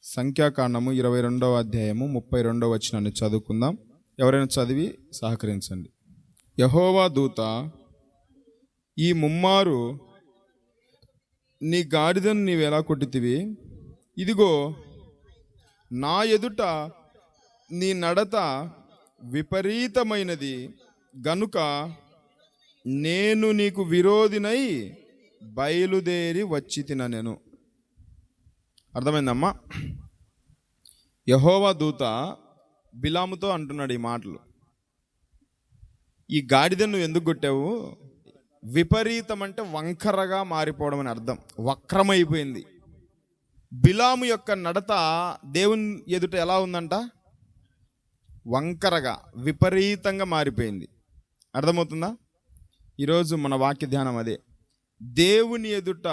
సంఖ్యాకాండము 22వ అధ్యాయము 32వ వచనాన్ని చదువుకుందాం. ఎవరైనా చదివి సహకరించండి. యెహోవా దూత, ఈ ముమ్మారు నీ గాడిదను నీవెలా కొట్టితివి? ఇదిగో నా ఎదుట నీ నడత విపరీతమైనది గనుక నేను నీకు విరోధినై బయలుదేరి వచ్చి తిననెను. అర్థమైందమ్మా? యెహోవా దూత బిలాముతో అంటున్నాడు ఈ మాటలు. ఈ గాడిదను నువ్వు ఎందుకు కొట్టావు? విపరీతం అంటే వంకరగా మారిపోవడం అని అర్థం. వక్రమైపోయింది. బిలాము యొక్క నడత దేవుని ఎదుట ఎలా ఉందంట? వంకరగా, విపరీతంగా మారిపోయింది. అర్థమవుతుందా? ఈరోజు మన వాక్య ధ్యానం అదే. దేవుని ఎదుట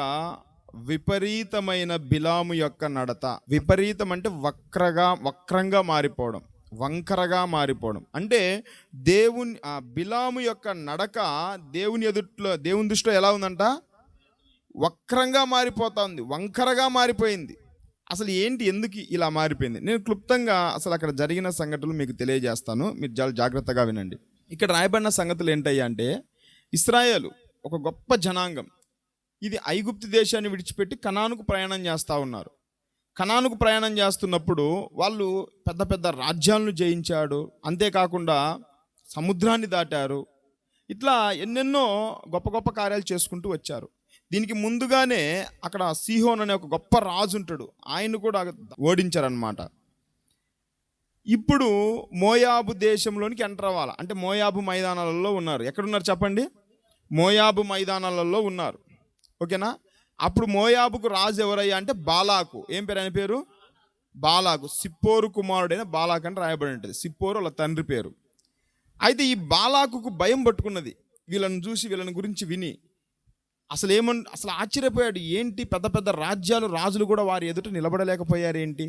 విపరీతమైన బిలాము యొక్క నడత. విపరీతం అంటే వక్రంగా మారిపోవడం, వంకరగా మారిపోవడం. అంటే బిలాము యొక్క నడక దేవుని దృష్టిలో ఎలా ఉందంట? వక్రంగా మారిపోతా ఉంది, వంకరగా మారిపోయింది. అసలు ఏంటి, ఎందుకు ఇలా మారిపోయింది? నేను క్లుప్తంగా అసలు అక్కడ జరిగిన సంఘటనలు మీకు తెలియజేస్తాను. మీరు చాలా జాగ్రత్తగా వినండి. ఇక్కడ రాయబడిన సంగతులు ఏంటయ్యా అంటే, ఇశ్రాయేలు ఒక గొప్ప జనాంగం. ఇది ఐగుప్తు దేశాన్ని విడిచిపెట్టి కనానుకు ప్రయాణం చేస్తూ ఉన్నారు. కనానుకు ప్రయాణం చేస్తున్నప్పుడు వాళ్ళు పెద్ద పెద్ద రాజ్యాలను జయించాడు. అంతేకాకుండా సముద్రాన్ని దాటారు. ఇట్లా ఎన్నెన్నో గొప్ప గొప్ప కార్యాలు చేసుకుంటూ వచ్చారు. దీనికి ముందుగానే అక్కడ సీహోన్ అనే ఒక గొప్ప రాజు ఉంటాడు. ఆయన కూడా ఓడించారనమాట. ఇప్పుడు మోయాబు దేశంలోనికి ఎంటర్ అవ్వాలి. అంటే మోయాబు మైదానాలలో ఉన్నారు. ఎక్కడున్నారు చెప్పండి? మోయాబు మైదానాలలో ఉన్నారు. ఓకేనా? అప్పుడు మోయాబుకు రాజు ఎవరయ్యా అంటే బాలాకు. ఏం పేరు ఆయన పేరు? బాలాకు. సిప్పోరు కుమారుడైన బాలాకు అని రాయబడి ఉంటుంది. సిప్పోరు వాళ్ళ తండ్రి పేరు. అయితే ఈ బాలాకుకు భయం పట్టుకున్నది. వీళ్ళని చూసి, వీళ్ళని గురించి విని అసలు ఆశ్చర్యపోయాడు. ఏంటి, పెద్ద పెద్ద రాజులు కూడా వారి ఎదుట నిలబడలేకపోయారు ఏంటి?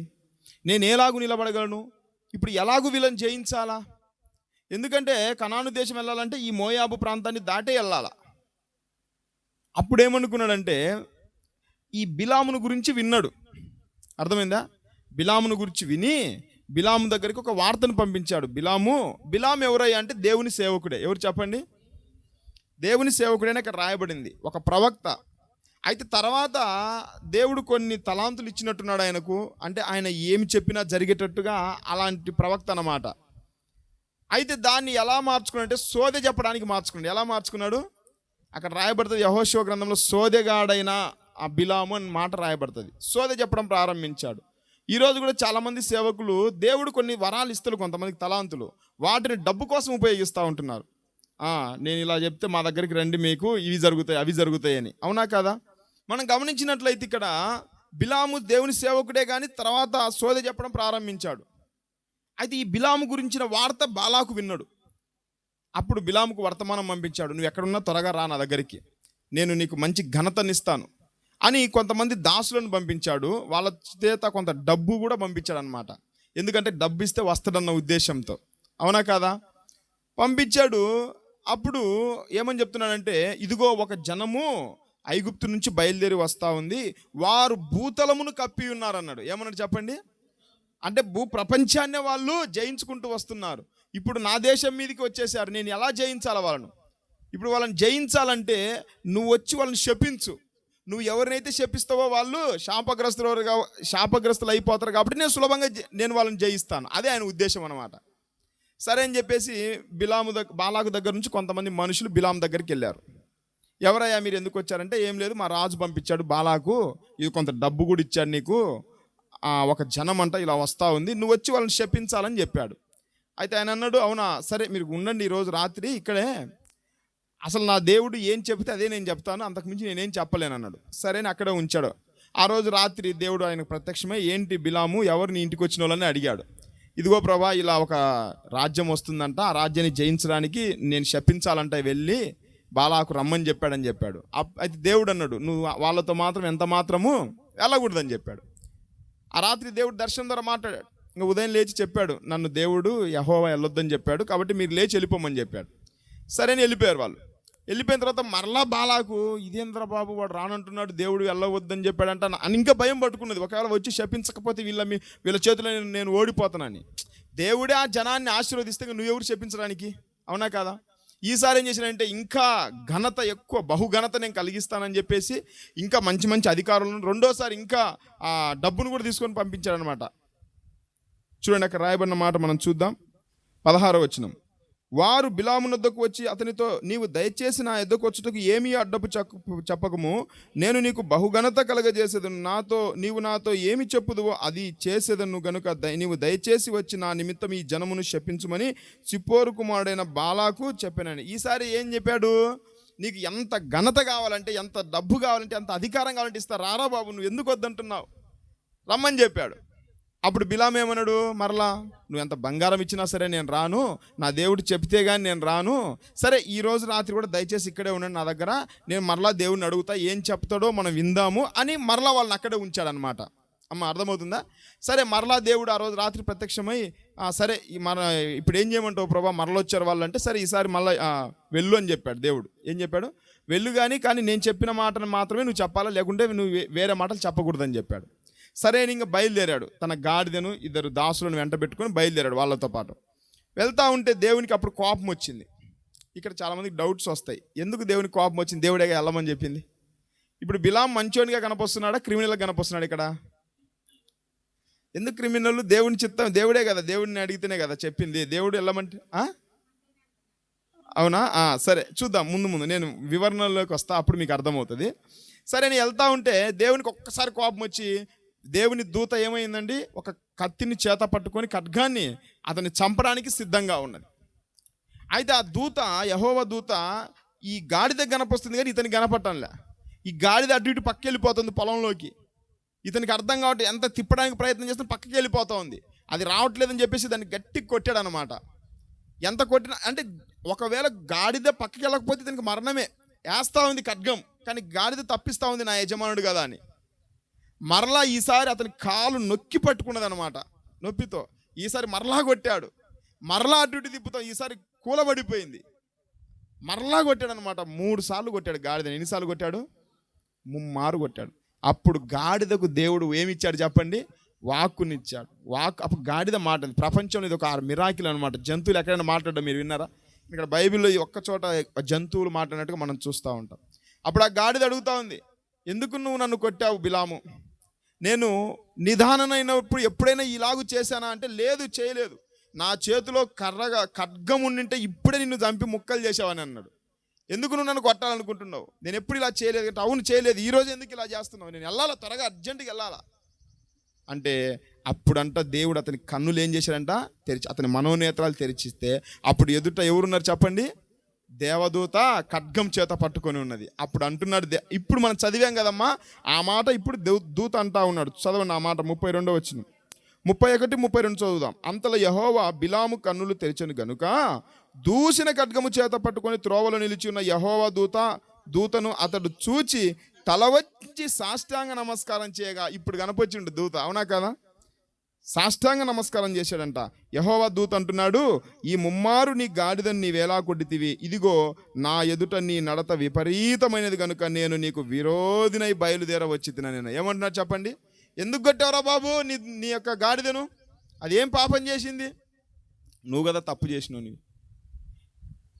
నేను ఎలాగూ నిలబడగలను? ఇప్పుడు ఎలాగూ వీళ్ళని జయించాలా? ఎందుకంటే కనాను దేశం వెళ్ళాలంటే ఈ మోయాబు ప్రాంతాన్ని దాటే వెళ్ళాలా. అప్పుడు ఏమనుకున్నాడంటే, ఈ బిలామును గురించి విన్నాడు. అర్థమైందా? బిలామును గురించి విని బిలాము దగ్గరికి ఒక వార్తను పంపించాడు. బిలాము ఎవరయ్యా అంటే దేవుని సేవకుడే. ఎవరు చెప్పండి? దేవుని సేవకుడైనా ఇక్కడ రాయబడింది, ఒక ప్రవక్త. అయితే తర్వాత దేవుడు కొన్ని తలాంతులు ఇచ్చినట్టున్నాడు ఆయనకు. అంటే ఆయన ఏమి చెప్పినా జరిగేటట్టుగా అలాంటి ప్రవక్త అన్నమాట. అయితే దాన్ని ఎలా మార్చుకున్నాడంటే సోదె చెప్పడానికి మార్చుకున్నాడు. ఎలా మార్చుకున్నాడు? అక్కడ రాయబడుతుంది, యెహోషువ గ్రంథంలో సోదెగాడైన ఆ బిలాము అని మాట రాయబడుతుంది. సోదె చెప్పడం ప్రారంభించాడు. ఈరోజు కూడా చాలామంది సేవకులు దేవుడు కొన్ని వరాలు ఇస్తారు, కొంతమందికి తలాంతులు, వాటిని డబ్బు కోసం ఉపయోగిస్తూ ఉంటున్నారు. నేను ఇలా చెప్తే మా దగ్గరికి రండి, మీకు ఇవి జరుగుతాయి అవి జరుగుతాయి అని. అవునా కదా? మనం గమనించినట్లయితే ఇక్కడ బిలాము దేవుని సేవకుడే, కానీ తర్వాత సోదె చెప్పడం ప్రారంభించాడు. అయితే ఈ బిలాము గురించిన వార్త బాలాకు విన్నాడు. అప్పుడు బిలాముకు వర్తమానం పంపించాడు, నువ్వు ఎక్కడున్నా త్వరగా రా నా దగ్గరికి, నేను నీకు మంచి ఘనతనిస్తాను అని కొంతమంది దాసులను పంపించాడు. వాళ్ళ చేత కొంత డబ్బు కూడా పంపించాడు అనమాట. ఎందుకంటే డబ్బు ఇస్తే వస్తాడన్న ఉద్దేశంతో. అవునా కాదా? పంపించాడు. అప్పుడు ఏమని చెప్తున్నాడంటే, ఇదిగో ఒక జనము ఐగుప్తు నుంచి బయలుదేరి వస్తూ ఉంది, వారు భూతలమును కప్పి ఉన్నారు అన్నాడు. ఏమన్నాడు చెప్పండి? అంటే ప్రపంచాన్నే వాళ్ళు జయించుకుంటూ వస్తున్నారు. ఇప్పుడు నా దేశం మీదకి వచ్చేసారు, నేను ఎలా జయించాలి వాళ్ళను? ఇప్పుడు వాళ్ళని జయించాలంటే నువ్వు వచ్చి వాళ్ళని శపించు. నువ్వు ఎవరినైతే శపిస్తావో వాళ్ళు శాపగ్రస్తులు అయిపోతారు. కాబట్టి నేను వాళ్ళని జయిస్తాను. అదే ఆయన ఉద్దేశం అన్నమాట. సరే అని చెప్పేసి బాలాకు దగ్గర నుంచి కొంతమంది మనుషులు బిలాము దగ్గరికి వెళ్ళారు. ఎవరయ్యా మీరు ఎందుకు వచ్చారంటే, ఏం లేదు, మా రాజు పంపించాడు బాలాకు, ఇది కొంత డబ్బు కూడా ఇచ్చాడు నీకు, ఒక జనం అంట ఇలా వస్తూ ఉంది, నువ్వు వచ్చి వాళ్ళని శపించాలని చెప్పాడు. అయితే ఆయన అన్నాడు, అవునా సరే మీరు ఉండండి, ఈరోజు రాత్రి ఇక్కడే, అసలు నా దేవుడు ఏం చెబితే అదే నేను చెప్తాను, అంతకుమించి నేనేం చెప్పలేను అన్నాడు. సరే అని అక్కడే ఉంచాడు. ఆ రోజు రాత్రి దేవుడు ఆయనకు ప్రత్యక్షమై, ఏంటి బిలాము, ఎవరు నీ ఇంటికి వచ్చిన వాళ్ళని అడిగాడు. ఇదిగో ప్రభా, ఇలా ఒక రాజ్యం వస్తుందంట, ఆ రాజ్యాన్ని జయించడానికి నేను శపించాలంట, వెళ్ళి బాలాకు రమ్మని చెప్పాడని చెప్పాడు. అయితే దేవుడు అన్నాడు, నువ్వు వాళ్ళతో మాత్రం ఎంత మాత్రము వెళ్ళకూడదని చెప్పాడు. ఆ రాత్రి దేవుడు దర్శనం ద్వారా మాట్లాడాడు. ఇంకా ఉదయం లేచి చెప్పాడు, నన్ను దేవుడు యెహోవా వెళ్ళొద్దని చెప్పాడు, కాబట్టి మీరు లేచి వెళ్ళిపోమని చెప్పాడు. సరే అని వెళ్ళిపోయారు వాళ్ళు. వెళ్ళిపోయిన తర్వాత మరలా బాలాకు ఇదేంద్ర బాబు వాడు రానంటున్నాడు, దేవుడు వెళ్ళవద్దని చెప్పాడంట అని ఇంకా భయం పట్టుకున్నది. ఒకవేళ వచ్చి శపించకపోతే వీళ్ళ చేతిలో నేను ఓడిపోతానని. దేవుడే ఆ జనాన్ని ఆశీర్వదిస్తే నువ్వెవరు శపించడానికి, అవునా కాదా? ఈసారి ఏం చేశాడంటే ఇంకా ఘనత ఎక్కువ, బహుఘనత నేను కలిగిస్తానని చెప్పేసి ఇంకా మంచి మంచి అధికారులను, రెండోసారి ఇంకా ఆ డబ్బును కూడా తీసుకొని పంపించాడనమాట. చూడండి, అక్కడ రాయబడిన మాట మనం చూద్దాం. 16వ వచనం. వారు బిలాము వద్దకు వచ్చి అతనితో, నీవు దయచేసి నా యొద్దకు వచ్చుటకు ఏమీ అడ్డపు చెప్పకము, నేను నీకు బహుఘనత కలగజేసేదను, నీవు నాతో ఏమి చెప్పుదువో అది చేసేదను గనుక నీవు దయచేసి వచ్చి నా నిమిత్తం ఈ జనమును శపించుమని సిప్పోరు కుమారుడైన బాలాకు చెప్పానని. ఈసారి ఏం చెప్పాడు? నీకు ఎంత ఘనత కావాలంటే, ఎంత డబ్బు కావాలంటే, ఎంత అధికారం కావాలంటే ఇస్తా, రారా బాబు, నువ్వు ఎందుకు వద్దంటున్నావు, రమ్మని చెప్పాడు. అప్పుడు బిలాము ఏమన్నాడు? మరలా నువ్వు ఎంత బంగారం ఇచ్చినా సరే నేను రాను, నా దేవుడు చెప్తే కానీ నేను రాను, సరే ఈరోజు రాత్రి కూడా దయచేసి ఇక్కడే ఉండండి నా దగ్గర, నేను మరలా దేవుడిని అడుగుతా, ఏం చెప్తాడో మనం విందాము అని మరలా వాళ్ళని అక్కడే ఉంచాడనమాట. అమ్మ, అర్థమవుతుందా? సరే, మరలా దేవుడు ఆ రోజు రాత్రి ప్రత్యక్షమై, సరే ఇప్పుడు ఏం చేయమంటావు ప్రభా, మరలొచ్చారు వాళ్ళు అంటే, సరే ఈసారి మళ్ళీ వెళ్ళు అని చెప్పాడు దేవుడు. ఏం చెప్పాడు? వెళ్ళు కానీ నేను చెప్పిన మాటను మాత్రమే నువ్వు చెప్పాలా, లేకుంటే నువ్వు వేరే మాటలు చెప్పకూడదని చెప్పాడు. సరే, ఇంకా బయలుదేరాడు. తన గాడిదను 2 దాసులను వెంట పెట్టుకొని బయలుదేరాడు వాళ్ళతో పాటు. వెళ్తా ఉంటే దేవునికి అప్పుడు కోపం వచ్చింది. ఇక్కడ చాలామందికి డౌట్స్ వస్తాయి, ఎందుకు దేవునికి కోపం వచ్చింది? దేవుడే వెళ్ళమని చెప్పింది. ఇప్పుడు బిలాం మంచోనిగా కనపస్తున్నాడా, క్రిమినల్గా కనపస్తున్నాడు? ఇక్కడ ఎందుకు క్రిమినల్? దేవుని చిత్తం, దేవుడే కదా, దేవుడిని అడిగితేనే కదా చెప్పింది. దేవుడు వెళ్ళమంటే అవునా? సరే చూద్దాం, ముందు నేను వివరణలోకి వస్తా, అప్పుడు మీకు అర్థమవుతుంది. సరే, నేను వెళ్తా ఉంటే దేవునికి ఒక్కసారి కోపం వచ్చి, దేవుని దూత ఏమైందండి, ఒక కత్తిని చేత పట్టుకొని ఖడ్గాన్ని అతన్ని చంపడానికి సిద్ధంగా ఉన్నది. అయితే ఆ దూత, యెహోవా దూత, ఈ గాడిద కనపస్తుంది కానీ ఇతనికి కనపట్టంలే. ఈ గాడిద అటు ఇటు పక్కకి వెళ్ళిపోతుంది పొలంలోకి. ఇతనికి అర్థం కాబట్టి ఎంత తిప్పడానికి ప్రయత్నం చేస్తున్నా పక్కకి వెళ్ళిపోతూ ఉంది. అది రావట్లేదని చెప్పేసి దాన్ని గట్టిగా కొట్టాడు అనమాట. ఎంత కొట్టినా అంటే, ఒకవేళ గాడిద పక్కకి వెళ్ళకపోతే ఇతనికి మరణమే. వేస్తూ ఉంది ఖడ్గం, కానీ గాడిద తప్పిస్తూ ఉంది, నా యజమానుడు కదా అని. మరలా ఈసారి అతని కాలు నొక్కి పట్టుకున్నది అనమాట. నొప్పితో ఈసారి మరలా కొట్టాడు. మరలా అటు ఇటు తిప్పుతాం, ఈసారి కూలబడిపోయింది. మరలా కొట్టాడు అనమాట. 3 సార్లు కొట్టాడు గాడిదని. ఎన్నిసార్లు కొట్టాడు? 3 కొట్టాడు. అప్పుడు గాడిదకు దేవుడు ఏమిచ్చాడు చెప్పండి? వాక్కునిచ్చాడు. అప్పుడు గాడిద మాట, ప్రపంచంలో ఇది ఒక మిరాకిల్ అనమాట. జంతువులు ఎక్కడైనా మాట్లాడడం మీరు విన్నారా? ఇక్కడ బైబిల్లో ఒక్క చోట జంతువులు మాట్లాడినట్టుగా మనం చూస్తూ ఉంటాం. అప్పుడు ఆ గాడిద అడుగుతా ఉంది, ఎందుకు నువ్వు నన్ను కొట్టావు బిలాము? నేను నిదానమైనప్పుడు ఎప్పుడైనా ఇలాగూ చేశానా అంటే, లేదు, చేయలేదు. నా చేతిలో ఖడ్గం ఉండింటే ఇప్పుడే నిన్ను చంపి ముక్కలు చేసావని అన్నాడు. ఎందుకు నువ్వు నన్ను కొట్టాలనుకుంటున్నావు? నేను ఎప్పుడు ఇలా చేయలేదు అంటే, అవును చేయలేదు, ఈరోజు ఎందుకు ఇలా చేస్తున్నావు? నేను వెళ్ళాలా, త్వరగా అర్జెంటుగా వెళ్ళాలా అంటే, అప్పుడంట దేవుడు అతని కన్నులు ఏం చేశాడంట? అతని మనోనేత్రాలు తెరిచిస్తే అప్పుడు ఎదుట ఎవరున్నారు చెప్పండి? దేవదూత ఖడ్గం చేత పట్టుకొని ఉన్నది. అప్పుడు అంటున్నాడు, ఇప్పుడు మనం చదివాం కదమ్మా ఆ మాట, ఇప్పుడు దూత అంటా ఉన్నాడు. చదవండి ఆ మాట, 32వ వచనం, 31, 32 చదువుదాం. అంతలో యెహోవా బిలాము కన్నులు తెరిచెను గనుక దూసిన ఖడ్గము చేత పట్టుకొని త్రోవలో నిలిచి ఉన్న యెహోవా దూతను అతడు చూచి తల వచ్చి సాష్టాంగ నమస్కారం చేయగా, ఇప్పుడు కనపొచ్చిండు దూత, అవునా కదా? సాష్టాంగ నమస్కారం చేశాడంట. యెహోవా దూత అంటున్నాడు, ఈ 3 నీ గాడిదని నీవేలా కొట్టితివి? ఇదిగో నా ఎదుట నీ నడత విపరీతమైనది కనుక నేను నీకు విరోధినై బయలుదేర వచ్చి తిన. ఏమంటున్నాడు చెప్పండి? ఎందుకు కొట్టావురా బాబు నీ యొక్క గాడిదను? అదేం పాపం చేసింది? నువ్వు కదా తప్పు చేసినావు. నీవు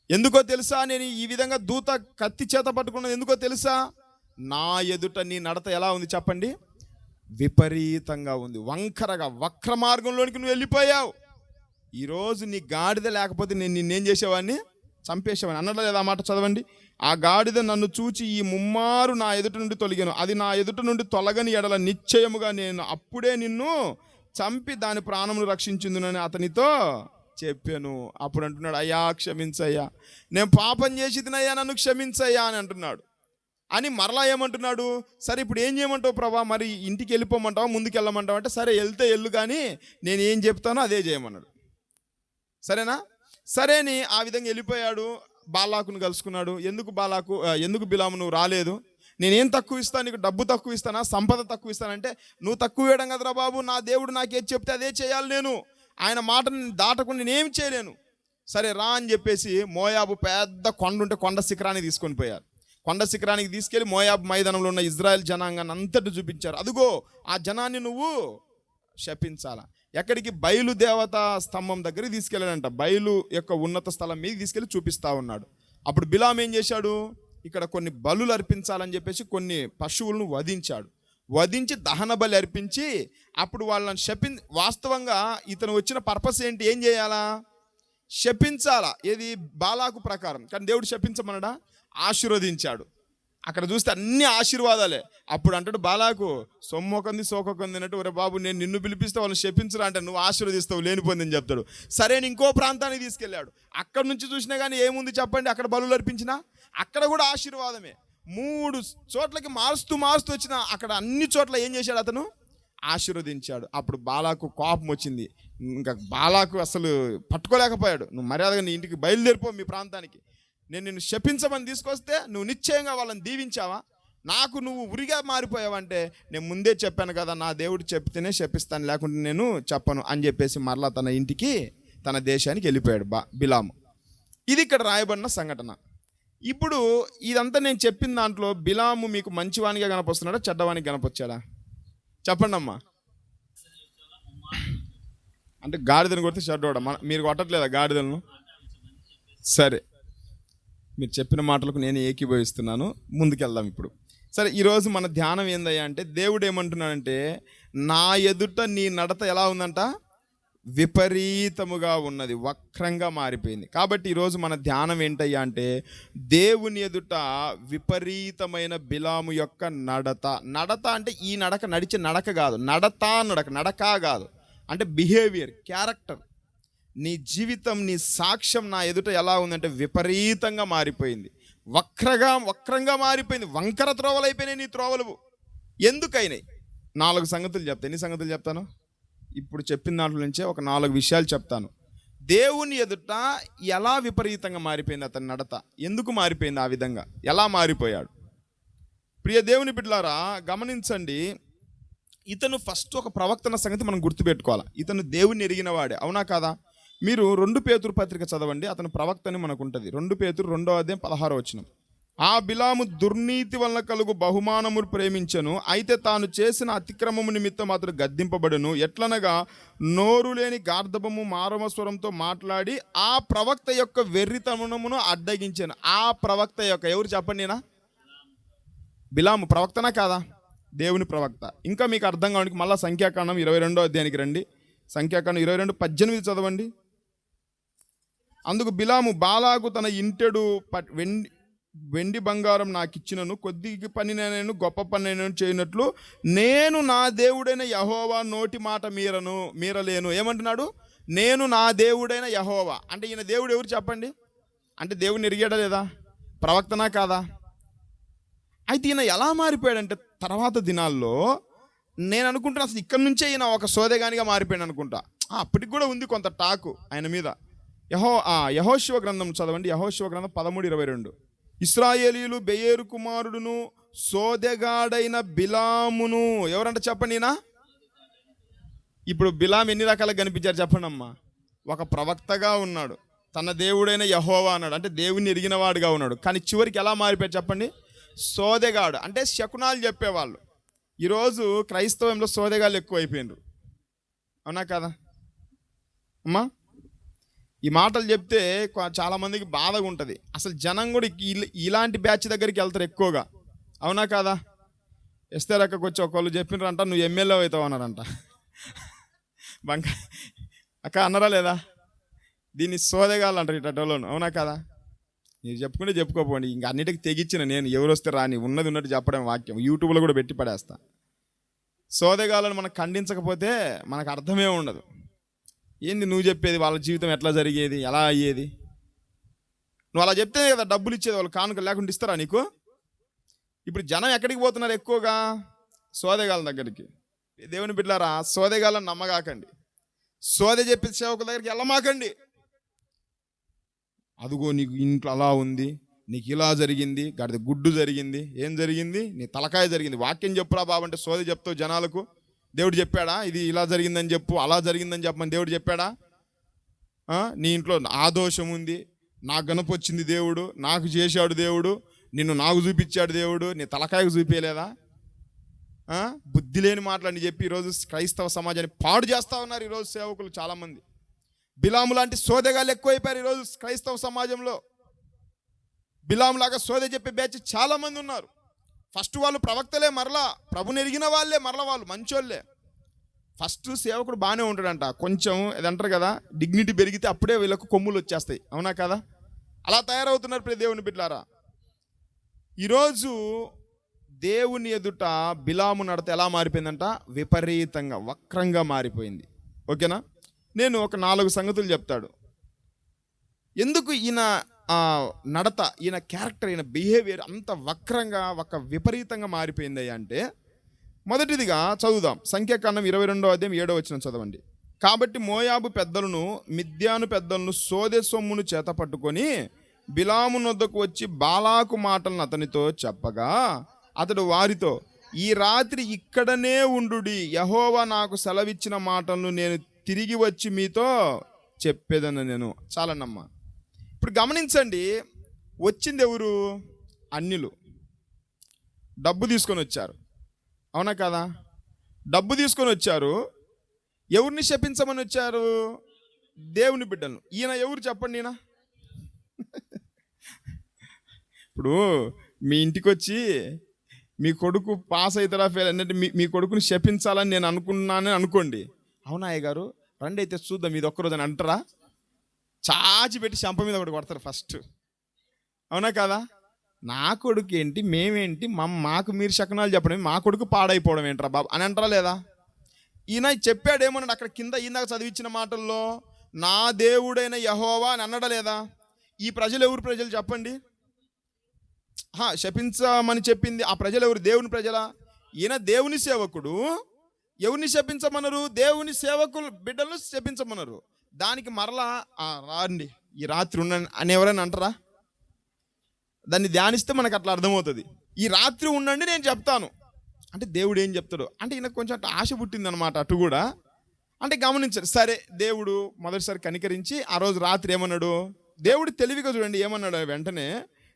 ఎందుకో తెలుసా? నేను ఈ విధంగా దూత కత్తి చేత పట్టుకున్నది ఎందుకో తెలుసా? నా ఎదుట నీ నడత ఎలా ఉంది చెప్పండి? విపరీతంగా ఉంది, వంకరగా, వక్ర మార్గంలోనికి నువ్వు వెళ్ళిపోయావు. ఈరోజు నీ గాడిద లేకపోతే నేను నిన్నేం చేసేవాడిని? చంపేసేవాడిని అన్నట్టు లేదా మాట? చదవండి. ఆ గాడిద నన్ను చూచి ఈ 3 నా ఎదుట నుండి తొలగాను, అది నా ఎదుట నుండి తొలగని ఎడల నిశ్చయముగా నేను అప్పుడే నిన్ను చంపి దాని ప్రాణమును రక్షించుందునని అతనితో చెప్పాను. అప్పుడు అంటున్నాడు, అయ్యా క్షమించయ్యా, నేను పాపం చేసి తినయ్యా, నన్ను క్షమించయ్యా అని అంటున్నాడు. అని మరలా ఏమంటున్నాడు? సరే ఇప్పుడు ఏం చేయమంటావు ప్రభా? మరి ఇంటికి వెళ్ళిపోమంటావా, ముందుకు వెళ్ళమంటావు అంటే, సరే వెళ్తే వెళ్ళు, కానీ నేను ఏం చెప్తానో అదే చేయమన్నాడు. సరేనా? సరేని ఆ విధంగా వెళ్ళిపోయాడు. బాలాకును కలుసుకున్నాడు. ఎందుకు బిలాము నువ్వు రాలేదు? నేనేం తక్కువ ఇస్తాను నీకు? డబ్బు తక్కువ ఇస్తానా, సంపద తక్కువ ఇస్తానంటే, నువ్వు తక్కువ వేయడం కదరా బాబు, నా దేవుడు నాకేది చెప్తే అదే చేయాలి. నేను ఆయన మాటని దాటకుండా నేనేం చేయలేను. సరే రా అని చెప్పేసి మోయాబు పెద్ద కొండ ఉంటే కొండ శిఖరానికి తీసుకొని పోయారు. కొండ శిఖరానికి తీసుకెళ్లి మోయాబు మైదానంలో ఉన్న ఇజ్రాయెల్ జనాంగాన్ని అంతటి చూపించారు. అదుగో ఆ జనాన్ని నువ్వు శపించాలా. ఎక్కడికి? బయలు దేవతా స్తంభం దగ్గరికి తీసుకెళ్ళాడంట. బయలు యొక్క ఉన్నత స్థలం మీద తీసుకెళ్ళి చూపిస్తా ఉన్నాడు. అప్పుడు బిలాం ఏం చేశాడు? ఇక్కడ కొన్ని బలులు అర్పించాలని చెప్పేసి కొన్ని పశువులను వధించి దహన బలి అర్పించి అప్పుడు వాళ్ళని వాస్తవంగా ఇతను వచ్చిన పర్పస్ ఏంటి? ఏం చేయాలా? శపించాలా. ఏది? బాలాకు ప్రకారం. కానీ దేవుడు శపించమనడా? ఆశీర్వదించాడు. అక్కడ చూస్తే అన్ని ఆశీర్వాదాలే. అప్పుడు అంటాడు బాలాకు, సొమ్మొకంది సోకొకంది అన్నట్టు, ఒరే బాబు నేను నిన్ను పిలిపిస్తే వాళ్ళని శపించరా అంటే నువ్వు ఆశీర్వదిస్తావు లేనిపోయిందని చెప్తాడు. సరే ఇంకో ప్రాంతానికి తీసుకెళ్ళాడు. అక్కడ నుంచి చూసినా కానీ ఏముంది చెప్పండి? అక్కడ బలులు అర్పించినా అక్కడ కూడా ఆశీర్వాదమే. 3 చోట్లకి మారుస్తూ వచ్చిన అక్కడ అన్ని చోట్ల ఏం చేశాడు? అతను ఆశీర్వదించాడు. అప్పుడు బాలాకు కోపం వచ్చింది. ఇంకా బాలాకు అసలు పట్టుకోలేకపోయాడు. నువ్వు మర్యాదగా నీ ఇంటికి బయలుదేరిపో, మీ ప్రాంతానికి. నేను నిన్ను శపించమని తీసుకొస్తే నువ్వు నిశ్చయంగా వాళ్ళని దీవించావా? నాకు నువ్వు ఉరిగా మారిపోయావంటే నేను ముందే చెప్పాను కదా, నా దేవుడు చెప్తేనే శపిస్తాను, లేకుంటే నేను చెప్పను అని చెప్పేసి మరలా తన ఇంటికి తన దేశానికి వెళ్ళిపోయాడు బిలాము. ఇది ఇక్కడ రాయబడిన సంఘటన. ఇప్పుడు ఇదంతా నేను చెప్పిన దాంట్లో బిలాము మీకు మంచివానిగా కనపస్తున్నాడా, చెడ్డవానికి కనపొచ్చాడా? చెప్పండి అమ్మా. అంటే గాడిదను కొడితే చెడ్డోడా? మీరు కొట్టట్లేదా గాడిదలను? సరే, మీరు చెప్పిన మాటలకు నేను ఏకీభవిస్తున్నాను. ముందుకెళ్దాం ఇప్పుడు. సరే, ఈరోజు మన ధ్యానం ఏందయ్యా అంటే, దేవుడు ఏమంటున్నాడంటే, నా ఎదుట నీ నడత ఎలా ఉందంట? విపరీతముగా ఉన్నది, వక్రంగా మారిపోయింది. కాబట్టి ఈరోజు మన ధ్యానం ఏంటయ్యా అంటే, దేవుని ఎదుట విపరీతమైన బిలాము యొక్క నడత అంటే ఈ నడక నడిచే నడక కాదు, నడక కాదు, అంటే బిహేవియర్, క్యారెక్టర్. నీ జీవితం, నీ సాక్ష్యం నా ఎదుట ఎలా ఉందంటే విపరీతంగా మారిపోయింది, వక్రంగా మారిపోయింది. వంకర త్రోవలు అయిపోయినాయి నీ త్రోవలు. ఎందుకైనాయి? 4 సంగతులు చెప్తాను. ఎన్ని సంగతులు చెప్తాను? ఇప్పుడు చెప్పిన దాంట్లో నుంచే ఒక 4 విషయాలు చెప్తాను. దేవుని ఎదుట ఎలా విపరీతంగా మారిపోయింది అతని నడత, ఎందుకు మారిపోయింది ఆ విధంగా, ఎలా మారిపోయాడు? ప్రియ దేవుని బిడ్డలారా గమనించండి. ఇతను ఫస్ట్ ఒక ప్రవక్తన సంగతి మనం గుర్తుపెట్టుకోవాలి. ఇతను దేవుని ఎరిగిన వాడే, అవునా కాదా? మీరు 2 పేతురు పత్రిక చదవండి, అతను ప్రవక్తని మనకు ఉంటుంది. 2 పేతురు 2వ అధ్యాయం 16వ వచనం. ఆ బిలాము దుర్నీతి వలన కలుగు బహుమానమును ప్రేమించను, అయితే తాను చేసిన అతిక్రమము నిమిత్తం అతడు గద్దింపబడును. ఎట్లనగా నోరు లేని గార్ధబము మారవ స్వరంతో మాట్లాడి ఆ ప్రవక్త యొక్క వెర్రితనమును అడ్డగించాను. ఆ ప్రవక్త యొక్క ఎవరు చెప్పండి? బిలాము ప్రవక్తనా కాదా? దేవుని ప్రవక్త. ఇంకా మీకు అర్థం కావడానికి మళ్ళీ సంఖ్యాకాండం 22వ అధ్యాయానికి రండి. సంఖ్యాకాండం 22:18 చదవండి. అందుకు బిలాము, బాలాకు తన ఇంటెడు వెండి బంగారం నాకు ఇచ్చినను, కొద్ది పని నేను గొప్ప పని నేను చేయనట్లు నేను నా దేవుడైన యెహోవా నోటి మాట మీరలేను. ఏమంటున్నాడు? నేను నా దేవుడైన యెహోవా. అంటే ఈయన దేవుడు ఎవరు చెప్పండి? అంటే దేవుడిని ఎరిగాడా లేదా? ప్రవక్తనా కాదా? అయితే ఈయన ఎలా మారిపోయాడంటే తర్వాత దినాల్లో నేను అనుకుంటున్నా అసలు ఇక్కడ నుంచే ఈయన ఒక సోదెగానిగా మారిపోయాడు అనుకుంటా. అప్పటికి కూడా ఉంది కొంత టాకు ఆయన మీద. యెహోషువ గ్రంథం చదవండి. యెహోషువ గ్రంథం 13:22. ఇశ్రాయేలీయులు బెయేరు కుమారుడును సోదెగాడైన బిలామును, ఎవరంట చెప్పండి? ఈయన ఇప్పుడు బిలాం ఎన్ని రకాలుగా కనిపించారు చెప్పండి అమ్మా? ఒక ప్రవక్తగా ఉన్నాడు, తన దేవుడైన యెహోవా అన్నాడు, అంటే దేవుని ఎరిగిన వాడుగా ఉన్నాడు. కానీ చివరికి ఎలా మారిపోయాడు చెప్పండి? సోదెగాడు, అంటే శకునాలు చెప్పేవాళ్ళు. ఈరోజు క్రైస్తవంలో సోదెగాళ్ళు ఎక్కువ అయిపోయినారు, అవునా కదా అమ్మా? ఈ మాటలు చెప్తే చాలామందికి బాధగా ఉంటుంది. అసలు జనం కూడా ఇలాంటి బ్యాచ్ దగ్గరికి వెళ్తారు ఎక్కువగా, అవునా కాదా? ఎస్తేర్ అక్కకు వచ్చి ఒకళ్ళు చెప్పినారంట, నువ్వు ఎమ్మెల్యే అవుతావు అన్నారంట. అక్క అన్నారా లేదా? దీన్ని సోదెగాళ్ళు అంటారు ఇటోళ్ళను, అవునా కదా? మీరు చెప్పుకుంటే చెప్పుకోపోండి, ఇంక అన్నిటికీ తెగించిన నేను, ఎవరు వస్తే రాని, ఉన్నది ఉన్నట్టు చెప్పడం వాక్యం యూట్యూబ్లో కూడా పెట్టి పడేస్తా. సోదెగాళ్ళను మనం ఖండించకపోతే మనకు అర్థమే ఉండదు. ఏంది నువ్వు చెప్పేది? వాళ్ళ జీవితం ఎట్లా జరిగేది, ఎలా అయ్యేది? నువ్వు అలా చెప్తే కదా డబ్బులు ఇచ్చేది, వాళ్ళు కానుక లేకుండా ఇస్తారా నీకు? ఇప్పుడు జనం ఎక్కడికి పోతున్నారు ఎక్కువగా? సోదెగాళ్ళ దగ్గరికి. దేవుని బిడ్డలారా, సోదెగాళ్ళని నమ్మగాకండి, సోదె చెప్పే సేవకుల దగ్గరికి వెళ్ళమాకండి. అదుగో నీకు ఇంట్లో అలా ఉంది, నీకు ఇలా జరిగింది, గడిద గుడ్డు జరిగింది, ఏం జరిగింది? నీ తలకాయ జరిగింది. వాక్యం చెప్పురా బాబు అంటే సోది చెప్తావు జనాలకు. దేవుడు చెప్పాడా ఇది ఇలా జరిగిందని చెప్పు, అలా జరిగిందని చెప్పమని దేవుడు చెప్పాడా? నీ ఇంట్లో ఆ దోషం ఉంది, నాకు గనపొచ్చింది దేవుడు, నాకు చేశాడు దేవుడు, నిన్ను నాకు చూపించాడు దేవుడు, నీ తలకాయకు చూపించలేదా? బుద్ధి లేని మాటలని చెప్పి ఈరోజు క్రైస్తవ సమాజాన్ని పాడు చేస్తూ ఉన్నారు ఈరోజు సేవకులు చాలామంది. బిలాము లాంటి సోదెగాళ్ళు ఎక్కువైపోయారు ఈరోజు క్రైస్తవ సమాజంలో. బిలాములాగా సోదె చెప్పే బ్యాచ్ చాలామంది ఉన్నారు. ఫస్ట్ వాళ్ళు ప్రవక్తలే, మరలా ప్రభుని ఎరిగిన వాళ్ళే, మరలా వాళ్ళు మంచోళ్ళే. ఫస్ట్ సేవకుడు బాగానే ఉంటాడంట, కొంచెం ఏదంటారు కదా, డిగ్నిటీ పెరిగితే అప్పుడే వీళ్ళకు కొమ్ములు వచ్చేస్తాయి, అవునా కదా? అలా తయారవుతున్నారు ప్రతి దేవుని బిడ్డలారా. ఈరోజు దేవుని ఎదుట బిలాము నడత ఎలా మారిపోయిందంట? విపరీతంగా వక్రంగా మారిపోయింది. ఓకేనా? నేను ఒక 4 సంగతులు చెప్తాడు ఎందుకు ఈయన నడత, ఈయన క్యారెక్టర్, ఈయన బిహేవియర్ అంత వక్రంగా విపరీతంగా మారిపోయింది అంటే, మొదటిదిగా చదువుదాం. సంఖ్యాకాండం 22వ అధ్యాయం 7వ వచనం చదవండి. కాబట్టి మోయాబు పెద్దలను మిద్యాను పెద్దలను సోదె సొమ్మును చేత పట్టుకొని బిలాము నొద్దకు వచ్చి బాలాకు మాటలను అతనితో చెప్పగా అతడు వారితో, ఈ రాత్రి ఇక్కడనే ఉండుడి, యెహోవా నాకు సెలవిచ్చిన మాటలను నేను తిరిగి వచ్చి మీతో చెప్పేదన్న నేను. చాలన్నమ్మా. ఇప్పుడు గమనించండి, వచ్చింది ఎవరు? అన్యులు. డబ్బు తీసుకొని వచ్చారు, అవునా కదా? డబ్బు తీసుకొని వచ్చారు. ఎవరిని శపించమని వచ్చారు? దేవుని బిడ్డలను. ఈయన ఎవరు చెప్పండి? ఈయన ఇప్పుడు మీ ఇంటికి వచ్చి మీ కొడుకు పాస్ అవుతారా ఫెయిల్ అంటే మీ కొడుకుని శపించాలని నేను అనుకున్నానని అనుకోండి. అవునా అయ్య గారు, రండి అయితే చూద్దాం ఇది ఒక్కరోజు అని అంటారా? చాచి పెట్టి చెంప మీద ఒకటి కొడతారు ఫస్ట్, అవునా కదా? నా కొడుకు ఏంటి, మేమేంటి, మాకు మీరు శకనాలు చెప్పడం, మా కొడుకు పాడైపోవడం ఏంట్రా బాబు అని అంటారా లేదా? ఈయన చెప్పాడు ఏమన్నాడు అక్కడ కింద ఇందాక చదివించిన మాటల్లో, నా దేవుడైన యెహోవా అని అన్నడా లేదా? ఈ ప్రజలు ఎవరు ప్రజలు చెప్పండి? శపించమని చెప్పింది ఆ ప్రజలు ఎవరు? దేవుని ప్రజలా? ఈయన దేవుని సేవకుడు. ఎవరిని శపించమన్నారు? దేవుని సేవకులు బిడ్డలు శపించమన్నారు. దానికి మరలా రండి ఈ రాత్రి ఉండండి అని ఎవరైనా అంటారా? దాన్ని ధ్యానిస్తే మనకు అట్లా అర్థమవుతుంది. ఈ రాత్రి ఉండండి నేను చెప్తాను అంటే దేవుడు ఏం చెప్తాడు అంటే ఈయనకు కొంచెం అట్లా ఆశ పుట్టిందనమాట. అటు కూడా అంటే గమనించారు. సరే, దేవుడు మొదటిసారి కనికరించి ఆ రోజు రాత్రి ఏమన్నాడు? దేవుడు తెలివిగా చూడండి ఏమన్నాడు. వెంటనే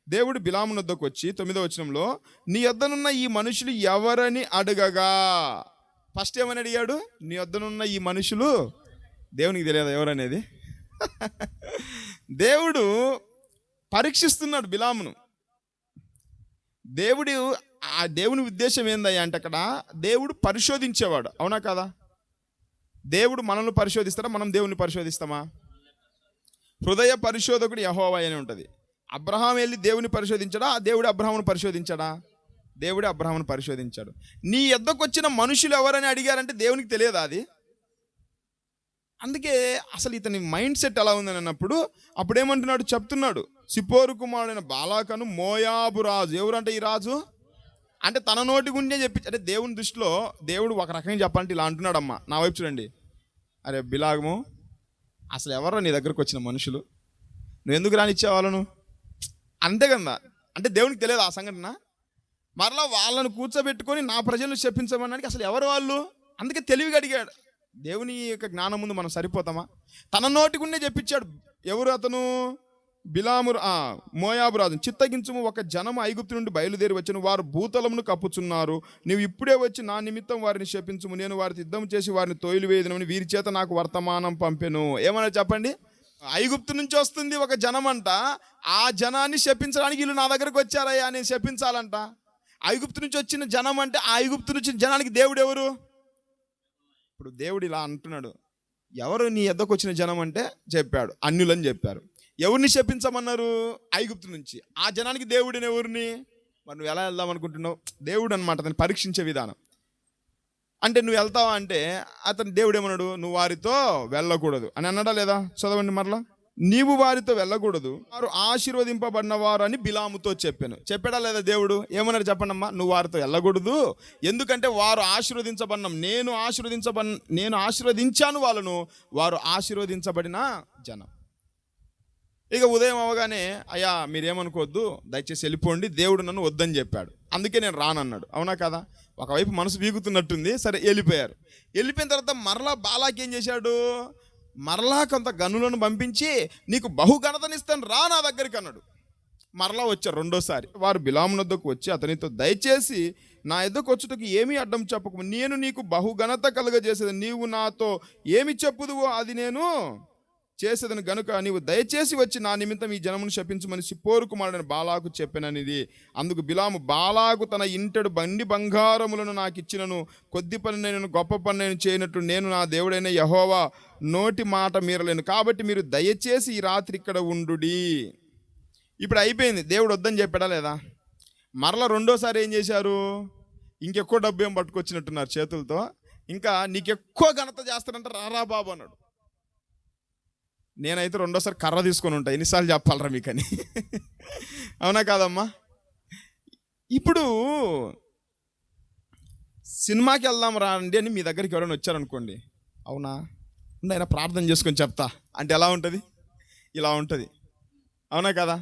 దేవుడు బిలాము వద్దకు వచ్చి 9వ వచనంలో, నీ యొద్దనున్న ఈ మనుషులు ఎవరని అడగగా, ఫస్ట్ ఏమని అడిగాడు? నీ యొద్దనున్న ఈ మనుషులు, దేవునికి తెలియదు ఎవరనేది. దేవుడు పరీక్షిస్తున్నాడు బిలామును. దేవుని ఉద్దేశం ఏందయ్యా అంటే అక్కడ దేవుడు పరిశోధించేవాడు, అవునా కదా? దేవుడు మనల్ని పరిశోధిస్తాడా? మనం దేవుని పరిశోధిస్తామా? హృదయ పరిశోధకుడు యెహోవా అని ఉంటుంది. అబ్రహాం వెళ్ళి దేవుని పరిశోధించాడా? దేవుడు అబ్రహామును పరిశోధించాడా? దేవుడు అబ్రహామును పరిశోధించాడు. నీ యొద్దకు వచ్చిన మనుషులు ఎవరని అడిగారంటే దేవునికి తెలియదా అది? అందుకే అసలు ఇతని మైండ్ సెట్ ఎలా ఉందని అన్నప్పుడు అప్పుడేమంటున్నాడు? చెప్తున్నాడు, సిపోరు కుమారుడైన బాలాకను మోయాబు రాజు. ఎవరంటే ఈ రాజు అంటే తన నోటి గుండె చెప్పి, అంటే దేవుని దృష్టిలో దేవుడు ఒక రకంగా చెప్పాలంటే ఇలా అంటున్నాడమ్మా. నా వైపు చూడండి, అరే బిలాగము, అసలు ఎవరో నీ దగ్గరకు వచ్చిన మనుషులు, నువ్వు ఎందుకు రానిచ్చావు వాళ్ళను? అంతే కదా. అంటే దేవునికి తెలియదు ఆ సంఘటన. మరలా వాళ్ళను కూర్చోబెట్టుకొని నా ప్రజలను చెప్పించమన్నానికి అసలు ఎవరు వాళ్ళు? అందుకే తెలివిగా అడిగాడు. దేవుని యొక్క జ్ఞానం ముందు మనం సరిపోతామా? తన నోటి గుండె చెప్పించాడు. ఎవరు అతను? బిలాము మోయాబు రాజు. చిత్తగించుము, ఒక జనము ఐగుప్తు నుండి బయలుదేరి వచ్చును, వారు భూతలమును కప్పుచున్నారు. నీవు ఇప్పుడే వచ్చి నా నిమిత్తం వారిని శపించుము, నేను వారితో యుద్ధం చేసి వారిని తోలివేయదునని వీరి చేత నాకు వర్తమానం పంపెను. ఏమన్నా చెప్పండి? ఐగుప్తు నుంచి వస్తుంది ఒక జనం అంట, ఆ జనాన్ని శపించడానికి వీళ్ళు నా దగ్గరకు వచ్చారయ్యా, నేను శపించాలంట. ఐగుప్తు నుంచి వచ్చిన జనం అంటే ఆ ఐగుప్తు నుంచి జనానికి దేవుడు ఎవరు? ఇప్పుడు దేవుడు ఇలా అంటున్నాడు, ఎవరు నీ ఎద్దకు వచ్చిన జనం అంటే చెప్పాడు, అన్యులని చెప్పారు. ఎవరిని శపించమన్నారు? ఐగుప్తు నుంచి. ఆ జనానికి దేవుడిని ఎవరిని? మరి నువ్వు ఎలా వెళ్దాం అనుకుంటున్నావు? దేవుడు అనమాట అతను పరీక్షించే విధానం. అంటే నువ్వు వెళ్తావా అంటే అతను దేవుడు ఏమన్నాడు? నువ్వు వారితో వెళ్ళకూడదు అని అన్నాడా లేదా? చదవండి మరలా. నీవు వారితో వెళ్ళకూడదు, వారు ఆశీర్వదింపబడిన వారు అని బిలాముతో చెప్పాడా లేదా దేవుడు? ఏమన్నారు చెప్పండమ్మా? నువ్వు వారితో వెళ్ళకూడదు, ఎందుకంటే వారు ఆశీర్వదించబడిన, నేను ఆశీర్వదించాను వాళ్ళను, వారు ఆశీర్వదించబడిన జనం. ఇక ఉదయం అవగానే, అయ్యా మీరేమనుకోవద్దు, దయచేసి వెళ్ళిపోండి, దేవుడు నన్ను వద్దని చెప్పాడు, అందుకే నేను రానన్నాడు. అవునా కదా? ఒకవైపు మనసు వీగుతున్నట్టుంది. సరే వెళ్ళిపోయారు. వెళ్ళిపోయిన తర్వాత మరలా బాలాకి ఏం చేశాడు? మరలా కొంత గనులను పంపించి నీకు బహుఘనతనిస్తాను రా నా దగ్గరికి అన్నాడు. మరలా వచ్చారు రెండోసారి. వారు బిలాము వద్దకు వచ్చి అతనితో, దయచేసి నా ఎద్దకు వచ్చుటకు ఏమీ అడ్డం చెప్పకు, నేను నీకు బహుఘనత కలుగజేసేది, నీవు నాతో ఏమి చెప్పుదువో అది నేను చేసేదని గనుక నీవు దయచేసి వచ్చి నా నిమిత్తం ఈ జనమును శపించమని సిప్పోరు కుమారుడైన బాలాకు చెప్పాననిది. అందుకు బిలాము, బాలాకు తన ఇంటెడు బండి బంగారములను నాకు ఇచ్చినను, కొద్ది పని నేను గొప్ప పని నేను చేయనట్టు నేను నా దేవుడైన యెహోవా నోటి మాట మీరలేను, కాబట్టి మీరు దయచేసి ఈ రాత్రి ఇక్కడ ఉండుడి. ఇప్పుడు అయిపోయింది. దేవుడు వద్దని చెప్పాడా లేదా? మరలా రెండోసారి ఏం చేశారు? ఇంకెక్కువ డబ్బు ఏం పట్టుకొచ్చినట్టున్నారు చేతులతో. ఇంకా నీకు ఎక్కువ ఘనత చేస్తానంటే రారా బాబు అన్నాడు. నేనైతే రెండోసారి కర్ర తీసుకొని ఉంటా, ఎన్నిసార్లు చెప్పాలరా మీకని. అవునా కాదమ్మా? ఇప్పుడు సినిమాకి వెళ్దాం రండి అని మీ దగ్గరికి ఎవరైనా వచ్చారనుకోండి, అవునా అయినా ప్రార్థన చేసుకొని చెప్తా అంటే ఎలా ఉంటుంది? ఇలా ఉంటుంది. అవునా కదా?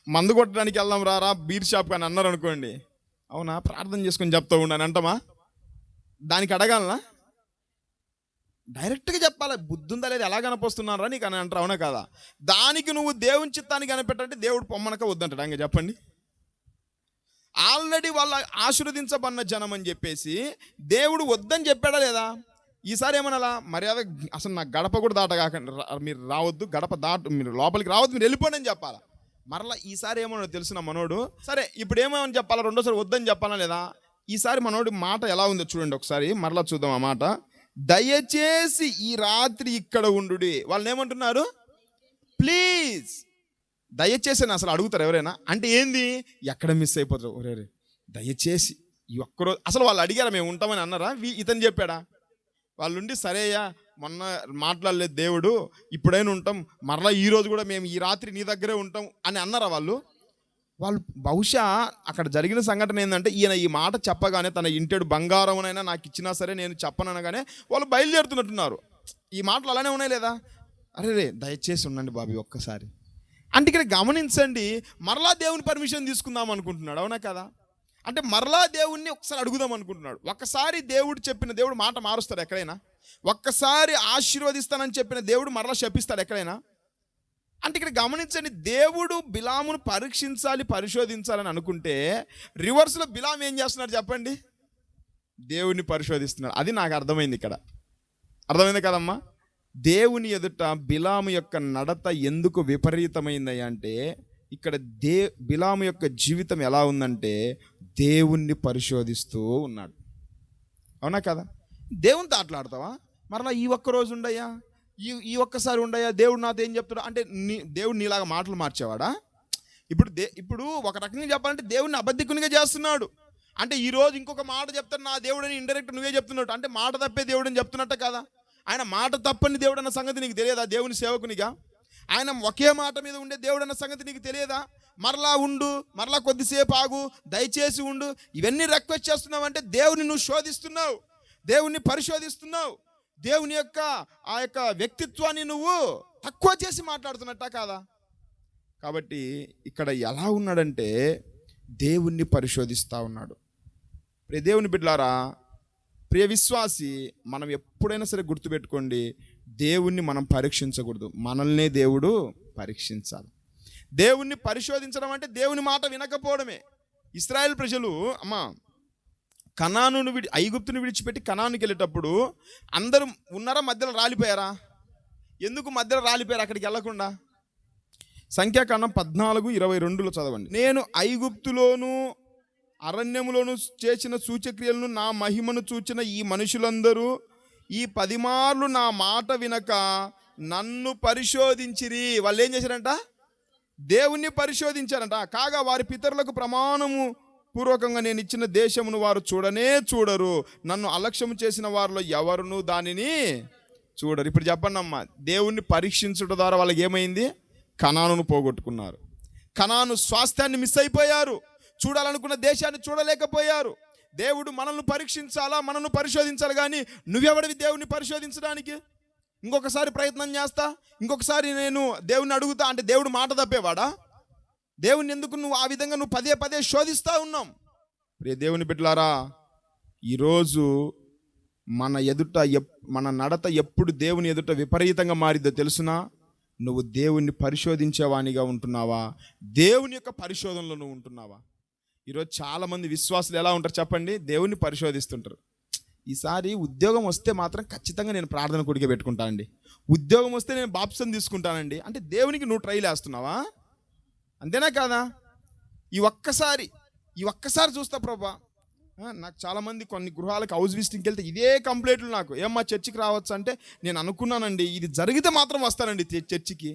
మందు కొట్టడానికి వెళ్దాం రారా బీర్ షాప్ కానీ అన్నారు అనుకోండి, అవునా ప్రార్థన చేసుకొని చెప్తా ఉండని అంటామా? దానికి అడగాలనా? డైరెక్ట్గా చెప్పాలి. బుద్ధి ఉందా లేదా, ఎలా కనిపిస్తున్నారా నీకు అని అంటారు. అవునా కదా? దానికి నువ్వు దేవుని చిత్తానికి కనిపెట్టంటే దేవుడు పొమ్మనక వద్దంటాడు. ఇంకా చెప్పండి. ఆల్రెడీ వాళ్ళ ఆశీర్వదించబడిన జనం అని చెప్పేసి దేవుడు వద్దని చెప్పాడా లేదా? ఈసారి ఏమనాలా? మర్యాద అసలు నా గడప కూడా దాటగాకండి, మీరు రావద్దు, గడప మీరు లోపలికి రావద్దు, మీరు వెళ్ళిపోండి అని చెప్పాలా. మరలా ఈసారి ఏమన్నా తెలిసిన మనోడు, సరే ఇప్పుడు ఏమని చెప్పాలా? రెండోసారి వద్దని చెప్పాలా లేదా? ఈసారి మనోడి మాట ఎలా ఉందో చూడండి ఒకసారి, మరలా చూద్దాం ఆ మాట. దయచేసి ఈ రాత్రి ఇక్కడ ఉండుడి. వాళ్ళు ఏమంటున్నారు? ప్లీజ్ దయచేసి అని అసలు అడుగుతారు ఎవరైనా? అంటే ఏంది? ఎక్కడ మిస్ అయిపోతారు? ఒరే దయచేసి ఈ ఒక్కరోజు అసలు వాళ్ళు అడిగారా మేము ఉంటామని అన్నారా? ఇతను చెప్పాడా? వాళ్ళుండి సరేయ్యా మొన్న మాట్లాడలేదు దేవుడు, ఇప్పుడైనా ఉంటాం, మరలా ఈరోజు కూడా మేము ఈ రాత్రి నీ దగ్గరే ఉంటాం అని అన్నారా వాళ్ళు? బహుశా అక్కడ జరిగిన సంఘటన ఏంటంటే, ఈయన ఈ మాట చెప్పగానే తన ఇంటెడు బంగారమునైనా నాకు ఇచ్చినా సరే నేను చెప్పనగానే వాళ్ళు బయలుదేరుతున్నట్టున్నారు. ఈ మాటలు అలానే ఉన్నాయి లేదా? అరే దయచేసి ఉండండి బాబీ ఒక్కసారి అంటే ఇక్కడ గమనించండి, మరలా దేవుని పర్మిషన్ తీసుకుందాం అనుకుంటున్నాడు. అవునా కదా? అంటే మరలా దేవుణ్ణి ఒకసారి అడుగుదాం అనుకుంటున్నాడు. ఒక్కసారి దేవుడు మాట మారుస్తాడు ఎక్కడైనా? ఒక్కసారి ఆశీర్వదిస్తానని చెప్పిన దేవుడు మరలా శపిస్తాడు ఎక్కడైనా? అంటే ఇక్కడ గమనించండి, దేవుడు బిలామును పరిశోధించాలని అనుకుంటే రివర్స్లో బిలాం ఏం చేస్తున్నాడు చెప్పండి? దేవుణ్ణి పరిశోధిస్తున్నాడు. అది నాకు అర్థమైంది ఇక్కడ. అర్థమైంది కదమ్మా? దేవుని ఎదుట బిలాము యొక్క నడత ఎందుకు విపరీతమైంది అంటే, ఇక్కడ బిలాము యొక్క జీవితం ఎలా ఉందంటే దేవుణ్ణి పరిశోధిస్తూ ఉన్నాడు. అవునా కదా? దేవునితో ఆటలాడతావా? మరలా ఈ ఒక్క రోజు ఉండయ్యా, ఈ ఒక్కసారి ఉండయ్యా, దేవుడు నాతో ఏం చెప్తాడు అంటే దేవుడు నీలాగా మాటలు మార్చేవాడా? ఇప్పుడు ఒక రకంగా చెప్పాలంటే దేవుడిని అబద్ధికునిగా చేస్తున్నాడు. అంటే ఈరోజు ఇంకొక మాట చెప్తాడు నా దేవుడని ఇండైరెక్ట్ నువ్వే చెప్తున్నాడు. అంటే మాట తప్పే దేవుడని చెప్తున్నట్ట కదా? ఆయన మాట తప్పని దేవుడు అన్న సంగతి నీకు తెలియదా? దేవుని సేవకునిగా ఆయన ఒకే మాట మీద ఉండే దేవుడు అన్న సంగతి నీకు తెలియదా? మరలా ఉండు, మరలా కొద్దిసేపు ఆగు, దయచేసి ఉండు, ఇవన్నీ రిక్వెస్ట్ చేస్తున్నావు అంటే దేవుని నువ్వు శోధిస్తున్నావు, దేవుణ్ణి పరిశోధిస్తున్నావు, దేవుని యొక్క ఆ యొక్క వ్యక్తిత్వాన్ని నువ్వు తక్కువ చేసి మాట్లాడుతున్నట్టా కాదా? కాబట్టి ఇక్కడ ఎలా ఉన్నాడంటే దేవుణ్ణి పరిశోధిస్తూ ఉన్నాడు. ప్రియ దేవుని బిడ్డలారా, ప్రియ విశ్వాసి, మనం ఎప్పుడైనా సరే గుర్తుపెట్టుకోండి, దేవుణ్ణి మనం పరీక్షించకూడదు, మనల్నే దేవుడు పరీక్షించాలి. దేవుణ్ణి పరిశోధించడం అంటే దేవుని మాట వినకపోవడమే. ఇశ్రాయేల్ ప్రజలు ఐగుప్తుని విడిచిపెట్టి కనానుకి వెళ్ళేటప్పుడు అందరూ ఉన్నారా? మధ్యలో రాలిపోయారా? ఎందుకు మధ్యలో రాలిపోయారు అక్కడికి వెళ్ళకుండా? సంఖ్యాకాండం 14:22 చదవండి. నేను ఐగుప్తులోను అరణ్యములోను చేసిన సూచక్రియలను నా మహిమను చూచిన ఈ మనుషులందరూ ఈ 10 మార్లు నా మాట వినక నన్ను పరిశోధించిరి. వాళ్ళు ఏం చేశారంట? దేవుణ్ణి పరిశోధించారంట. కాగా వారి పితరులకు ప్రమాణము పూర్వకంగా నేను ఇచ్చిన దేశమును వారు చూడరు, నన్ను అలక్ష్యము చేసిన వారిలో ఎవరును దానిని చూడరు. ఇప్పుడు చెప్పండి అమ్మా, దేవుణ్ణి పరీక్షించడం ద్వారా వాళ్ళకి ఏమైంది? కనానును పోగొట్టుకున్నారు. కనాను స్వాస్థ్యాన్ని మిస్ అయిపోయారు, చూడాలనుకున్న దేశాన్ని చూడలేకపోయారు. దేవుడు మనల్ని పరీక్షించాలా, మనల్ని పరిశోధించాలి, కానీ నువ్వెవడివి దేవుణ్ణి పరిశోధించడానికి? ఇంకొకసారి ప్రయత్నం చేస్తా, ఇంకొకసారి నేను దేవుణ్ణి అడుగుతా అంటే దేవుడు మాట తప్పేవాడా? దేవుణ్ణి ఎందుకు నువ్వు ఆ విధంగా నువ్వు పదే శోధిస్తూ ఉన్నాం? ప్రియ దేవుని బిడ్డలారా, ఈరోజు మన నడత ఎప్పుడు దేవుని ఎదుట విపరీతంగా మారిద్దో తెలుసునా? నువ్వు దేవుణ్ణి పరిశోధించేవానిగా ఉంటున్నావా, దేవుని యొక్క పరిశోధనలో నువ్వు ఉంటున్నావా? ఈరోజు చాలామంది విశ్వాసులు ఎలా ఉంటారు చెప్పండి? దేవుణ్ణి పరిశోధిస్తుంటారు. ఈసారి ఉద్యోగం వస్తే మాత్రం ఖచ్చితంగా నేను ప్రార్థన కొడికే పెట్టుకుంటానండి, ఉద్యోగం వస్తే నేను బాప్సం తీసుకుంటానండి. అంటే దేవునికి నువ్వు ట్రైల్ వేస్తున్నావా? అంతేనా కాదా? ఈ ఒక్కసారి చూస్తా ప్రభా. నాకు చాలామంది కొన్ని గృహాలకు హౌస్ విజిటింగ్కి వెళ్తే ఇదే కంప్లైంట్లు. నాకు ఏమ్మా చర్చికి రావచ్చు అంటే నేను అనుకున్నానండి ఇది జరిగితే మాత్రం వస్తానండి చర్చికి.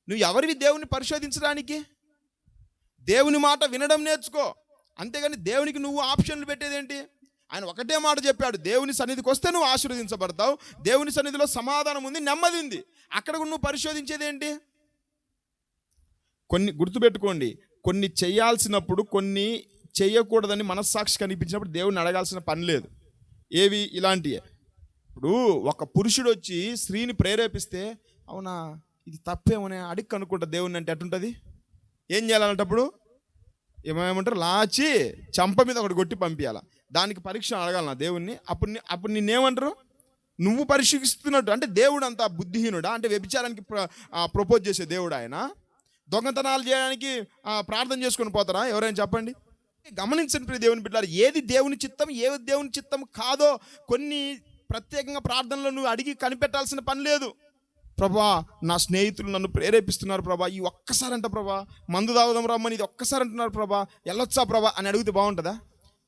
నువ్వు ఎవరివి దేవుని పరిశోధించడానికి? దేవుని మాట వినడం నేర్చుకో, అంతేగాని దేవునికి నువ్వు ఆప్షన్లు పెట్టేదేంటి? ఆయన ఒకటే మాట చెప్పాడు, దేవుని సన్నిధికి వస్తే నువ్వు ఆశీర్వదించబడతావు, దేవుని సన్నిధిలో సమాధానం ఉంది, నెమ్మది ఉంది. అక్కడ నువ్వు పరిశోధించేదేంటి? కొన్ని గుర్తుపెట్టుకోండి, కొన్ని చేయాల్సినప్పుడు కొన్ని చేయకూడదని మనస్సాక్షి కనిపించినప్పుడు దేవుడిని అడగాల్సిన పని లేదు. ఏవి? ఇలాంటివే. ఇప్పుడు ఒక పురుషుడు వచ్చి స్త్రీని ప్రేరేపిస్తే అవునా ఇది తప్పేమోనే అడిగి కనుక్కుంటా దేవుడిని అంటే ఎట్టుంటుంది? ఏం చేయాలంటప్పుడు ఏమంటారు, లాచి చంప మీద ఒకటి కొట్టి పంపించాల. దానికి పరీక్ష అడగాలన్నా దేవుణ్ణి? అప్పుడు నిన్నేమంటారు? నువ్వు పరీక్షిస్తున్నట్టు. అంటే దేవుడు అంత బుద్ధిహీనుడా? అంటే వ్యభిచారానికి ప్రపోజ్ చేసే దేవుడు ఆయన? దొంగతనాలు చేయడానికి ప్రార్థన చేసుకొని పోతారా ఎవరైనా చెప్పండి? గమనించండి ప్రియ దేవుని బిడ్డలారా, ఏది దేవుని చిత్తం ఏది దేవుని చిత్తం కాదో కొన్ని ప్రత్యేకంగా ప్రార్థనలో నువ్వు అడిగి కనిపెట్టాల్సిన పని లేదు. ప్రభా నా స్నేహితులు నన్ను ప్రేరేపిస్తున్నారు ప్రభా, ఈ ఒక్కసారి అంట ప్రభా మందు తాగుదాం రమ్మని ఇది ఒక్కసారి అంటున్నారు ప్రభా, వెళ్ళొచ్చా ప్రభా అని అడిగితే బాగుంటుందా?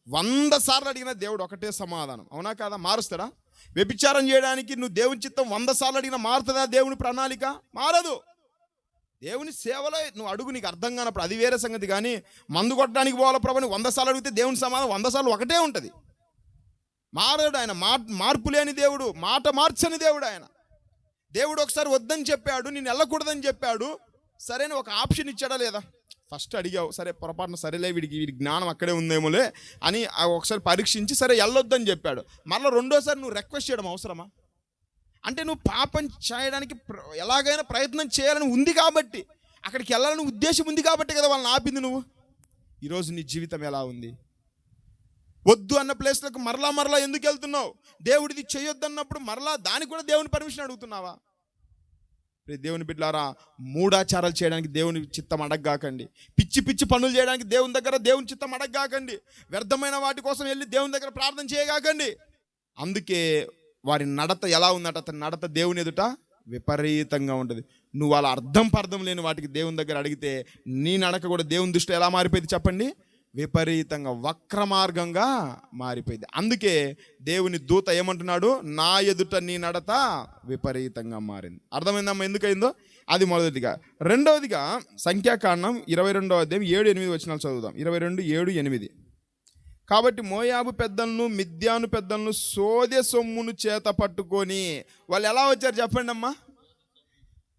100 సార్లు అడిగినా దేవుడు ఒకటే సమాధానం. అవునా కాదా? మారుస్తాడా? వ్యభిచారం చేయడానికి నువ్వు దేవుని చిత్తం 100 సార్లు అడిగినా మారుతుందా దేవుని ప్రణాళిక? మారదు. దేవుని సేవలో నువ్వు అడుగు, నీకు అర్థం కానప్పుడు అది వేరే సంగతి. కానీ మందు కొట్టడానికి పోవాల ప్రభాని 100 సార్లు అడిగితే దేవుని సమాధానం 100 సార్లు ఒకటే ఉంటుంది. మారడు ఆయన. మార్పు లేని దేవుడు, మాట మార్చని దేవుడు ఆయన. దేవుడు ఒకసారి వద్దని చెప్పాడు, నేను వెళ్ళకూడదని చెప్పాడు, సరైన ఒక ఆప్షన్ ఇచ్చాడా లేదా? ఫస్ట్ అడిగావు, సరే పొరపాటున సరేలే వీడి జ్ఞానం అక్కడే ఉందేమోలే అని ఒకసారి పరీక్షించి సరే వెళ్ళొద్దని చెప్పాడు. మళ్ళీ రెండోసారి నువ్వు రిక్వెస్ట్ చేయడం అవసరమా? అంటే నువ్వు పాపం చేయడానికి ఎలాగైనా ప్రయత్నం చేయాలని ఉంది కాబట్టి, అక్కడికి వెళ్ళాలని ఉద్దేశం ఉంది కాబట్టి కదా వాళ్ళని ఆపింది నువ్వు. ఈరోజు నీ జీవితం ఎలా ఉంది? వద్దు అన్న ప్లేస్లకు మరలా ఎందుకు వెళ్తున్నావు? దేవుడిది చేయొద్దు అన్నప్పుడు మరలా దానికి కూడా దేవుని పర్మిషన్ అడుగుతున్నావా? దేవుని బిడ్డలారా, మూఢాచారాలు చేయడానికి దేవుని చిత్తం అడగగాకండి. పిచ్చి పనులు చేయడానికి దేవుని దగ్గర దేవుని చిత్తం అడగగాకండి. వ్యర్థమైన వాటి కోసం వెళ్ళి దేవుని దగ్గర ప్రార్థన చేయగాకండి. అందుకే వారి నడత ఎలా ఉందట? అతని నడత దేవుని ఎదుట విపరీతంగా ఉంటుంది. నువ్వు వాళ్ళ అర్థం లేని వాటికి దేవుని దగ్గర అడిగితే నీ నడక కూడా దేవుని దృష్టిలో ఎలా మారిపోయింది చెప్పండి? విపరీతంగా వక్ర మార్గంగా మారిపోయింది. అందుకే దేవుని దూత ఏమంటున్నాడు? నా ఎదుట నీ నడత విపరీతంగా మారింది. అర్థమైందమ్మా ఎందుకైందో? అది మొదటిగా. రెండవదిగా సంఖ్యాకాండం 22వ అధ్యాయం 7-8 వచనాలు చదువుదాం. 22:7-8. కాబట్టి మోయాబు పెద్దలను మిద్యాను పెద్దలను సోదె సొమ్మును చేత పట్టుకొని వాళ్ళు ఎలా వచ్చారు చెప్పండి అమ్మా?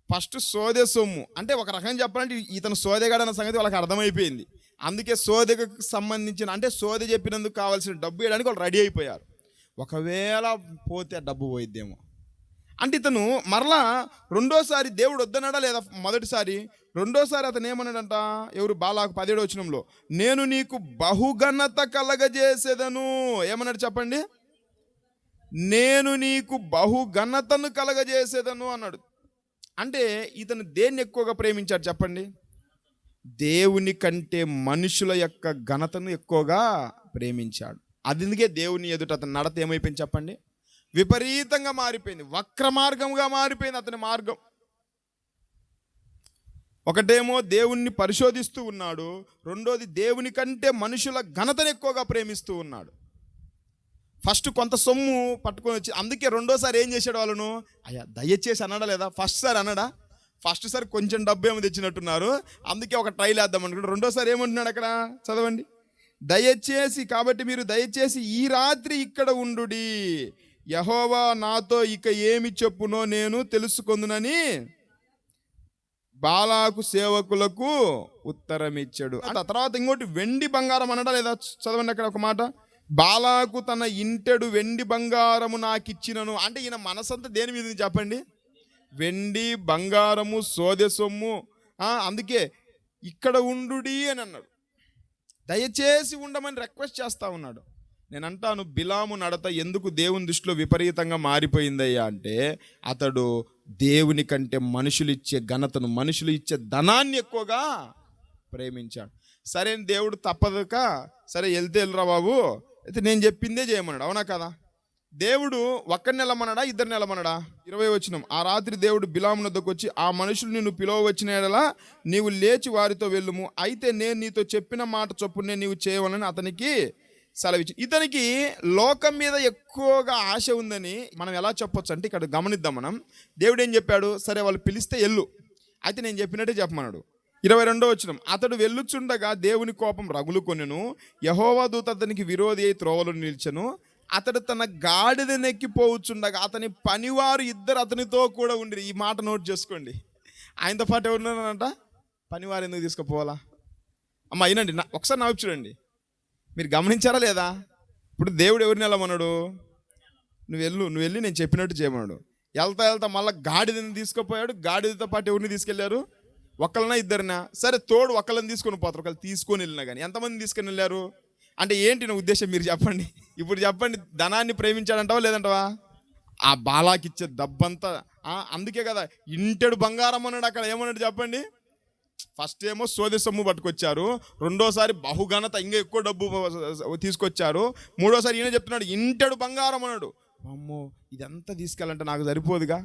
ఫస్ట్ సోదె సొమ్ము అంటే ఒక రకంగా చెప్పాలంటే ఇతను సోదెగాడన్న సంగతి వాళ్ళకి అర్థమైపోయింది. అందుకే సోదెకు సంబంధించిన అంటే సోదె చెప్పినందుకు కావాల్సిన డబ్బు ఇవ్వడానికి వాళ్ళు రెడీ అయిపోయారు. ఒకవేళ పోతే డబ్బు పోయిద్దేమో అంటే ఇతను మరలా రెండోసారి దేవుడు వద్దన్నాడా లేదా? మొదటిసారి. రెండోసారి అతను ఏమన్నాడంట? ఎవరు? బాలాకు 17వ వచనంలో నేను నీకు బహుఘనత కలగజేసేదను. ఏమన్నాడు చెప్పండి? నేను నీకు బహుఘనతను కలగజేసేదను అన్నాడు. అంటే ఇతను దేన్ని ఎక్కువగా ప్రేమించాడు చెప్పండి? దేవుని కంటే మనుషుల యొక్క ఘనతను ఎక్కువగా ప్రేమించాడు. అందుకే దేవుని ఎదుట అతని నడత ఏమైపోయింది చెప్పండి? విపరీతంగా మారిపోయింది, వక్ర మార్గంగా మారిపోయింది అతని మార్గం. ఒకటేమో దేవుణ్ణి పరిశోధిస్తూ ఉన్నాడు, రెండోది దేవుని కంటే మనుషుల ఘనతను ఎక్కువగా ప్రేమిస్తూ ఉన్నాడు. ఫస్ట్ కొంత సొమ్ము పట్టుకొని వచ్చి, అందుకే రెండోసారి ఏం చేశాడు? వాళ్ళను అయ్యా దయచేసి అన్నాడా లేదా? ఫస్ట్ సారి అన్నాడా? ఫస్ట్ సారి కొంచెం డబ్బు ఏమో తెచ్చినట్టున్నారు, అందుకే ఒక ట్రైల్ వేద్దాం అనుకుంటే రెండోసారి ఏమంటున్నాడు అక్కడ? చదవండి. దయచేసి, కాబట్టి మీరు దయచేసి ఈ రాత్రి ఇక్కడ ఉండుడి, యెహోవా నాతో ఇక ఏమి చెప్పునో నేను తెలుసుకొందునని బాలాకు సేవకులకు ఉత్తరం ఇచ్చాడు. ఆ తర్వాత ఇంకోటి వెండి బంగారం అనడా లేదా? చదవండి అక్కడ ఒక మాట. బాలాకు తన ఇంటెడు వెండి బంగారము నాకు ఇచ్చినను. అంటే ఈయన మనసంతా దేని మీద చెప్పండి? వెండి బంగారము సోదె సొమ్ము. అందుకే ఇక్కడ ఉండుడి అని అన్నాడు. దయచేసి ఉండమని రిక్వెస్ట్ చేస్తా ఉన్నాడు. నేను అంటాను, బిలాము నడత ఎందుకు దేవుని దృష్టిలో విపరీతంగా మారిపోయిందయ్యా అంటే, అతడు దేవుని కంటే మనుషులు ఇచ్చే ఘనతను, మనుషులు ఇచ్చే ధనాన్ని ఎక్కువగా ప్రేమించాడు. సరే దేవుడు తప్పదుక, సరే వెళ్తే వెళ్ళరా బాబు, అయితే నేను చెప్పిందే చేయమన్నాడు. అవునా కదా? దేవుడు ఒక్కడిని నిలమన్నాడా, ఇద్దరు నిలమన్నాడా? 20 వచనం, ఆ రాత్రి దేవుడు బిలాము వద్దకు వచ్చి, ఆ మనుషులు నిన్ను పిలువవచ్చిన యెడల నీవు లేచి వారితో వెళ్ళుము, అయితే నేను నీతో చెప్పిన మాట చొప్పునే నీవు చేయవలని అతనికి సెలవిచ్చి. ఇతనికి లోకం మీద ఎక్కువగా ఆశ ఉందని మనం ఎలా చెప్పొచ్చు అంటే, ఇక్కడ గమనిద్దాం మనం. దేవుడు ఏం చెప్పాడు? సరే వాళ్ళు పిలిస్తే వెళ్ళు, అయితే నేను చెప్పినట్టే చెప్పమన్నాడు. 22వ వచనం, అతడు వెళ్ళుచుండగా దేవుని కోపం రగులుకొనెను, యెహోవా దూత అతనికి విరోధి అయి త్రోవలో నిలిచెను. అతడు తన గాడిదనెక్కిపోవచ్చుండగా అతని పనివారు ఇద్దరు అతనితో కూడా ఉండి. ఈ మాట నోట్ చేసుకోండి. ఆయనతో పాటు ఎవరున్నారంట? పనివారు ఎందుకు తీసుకుపోవాలా? అమ్మ అయినండి, ఒకసారి నా వైపు చూడండి. మీరు గమనించారా లేదా? ఇప్పుడు దేవుడు ఎవరిని వెళ్ళమన్నాడు? నువ్వు వెళ్ళి నేను చెప్పినట్టు చేయమన్నాడు. వెళ్తా మళ్ళీ గాడిదని తీసుకుపోయాడు. గాడిదతో పాటు ఎవరిని తీసుకెళ్లారు? ఒకళ్ళనా ఇద్దరినా? సరే తోడు ఒకళ్ళని తీసుకొని పోతారు, ఒకళ్ళు తీసుకొని వెళ్ళినా కానీ ఎంతమంది తీసుకొని వెళ్ళారు? అంటే ఏంటి నా ఉద్దేశం మీరు చెప్పండి. ఇప్పుడు చెప్పండి, ధనాన్ని ప్రేమించాడంటావా లేదంటావా? ఆ బాలాకి ఇచ్చే డబ్బంతా, అందుకే కదా ఇంటెడు బంగారం అన్నాడు. అక్కడ ఏమన్నాడు చెప్పండి? ఫస్ట్ ఏమో సోది సొమ్ము పట్టుకొచ్చారు, రెండోసారి బహుఘనత ఇంకా ఎక్కువ డబ్బు తీసుకొచ్చారు, మూడోసారి ఈయన చెప్తున్నాడు ఇంటెడు బంగారం అన్నాడు. అమ్మో, ఇదంతా తీసుకెళ్ళాలంటే నాకు సరిపోదుగా.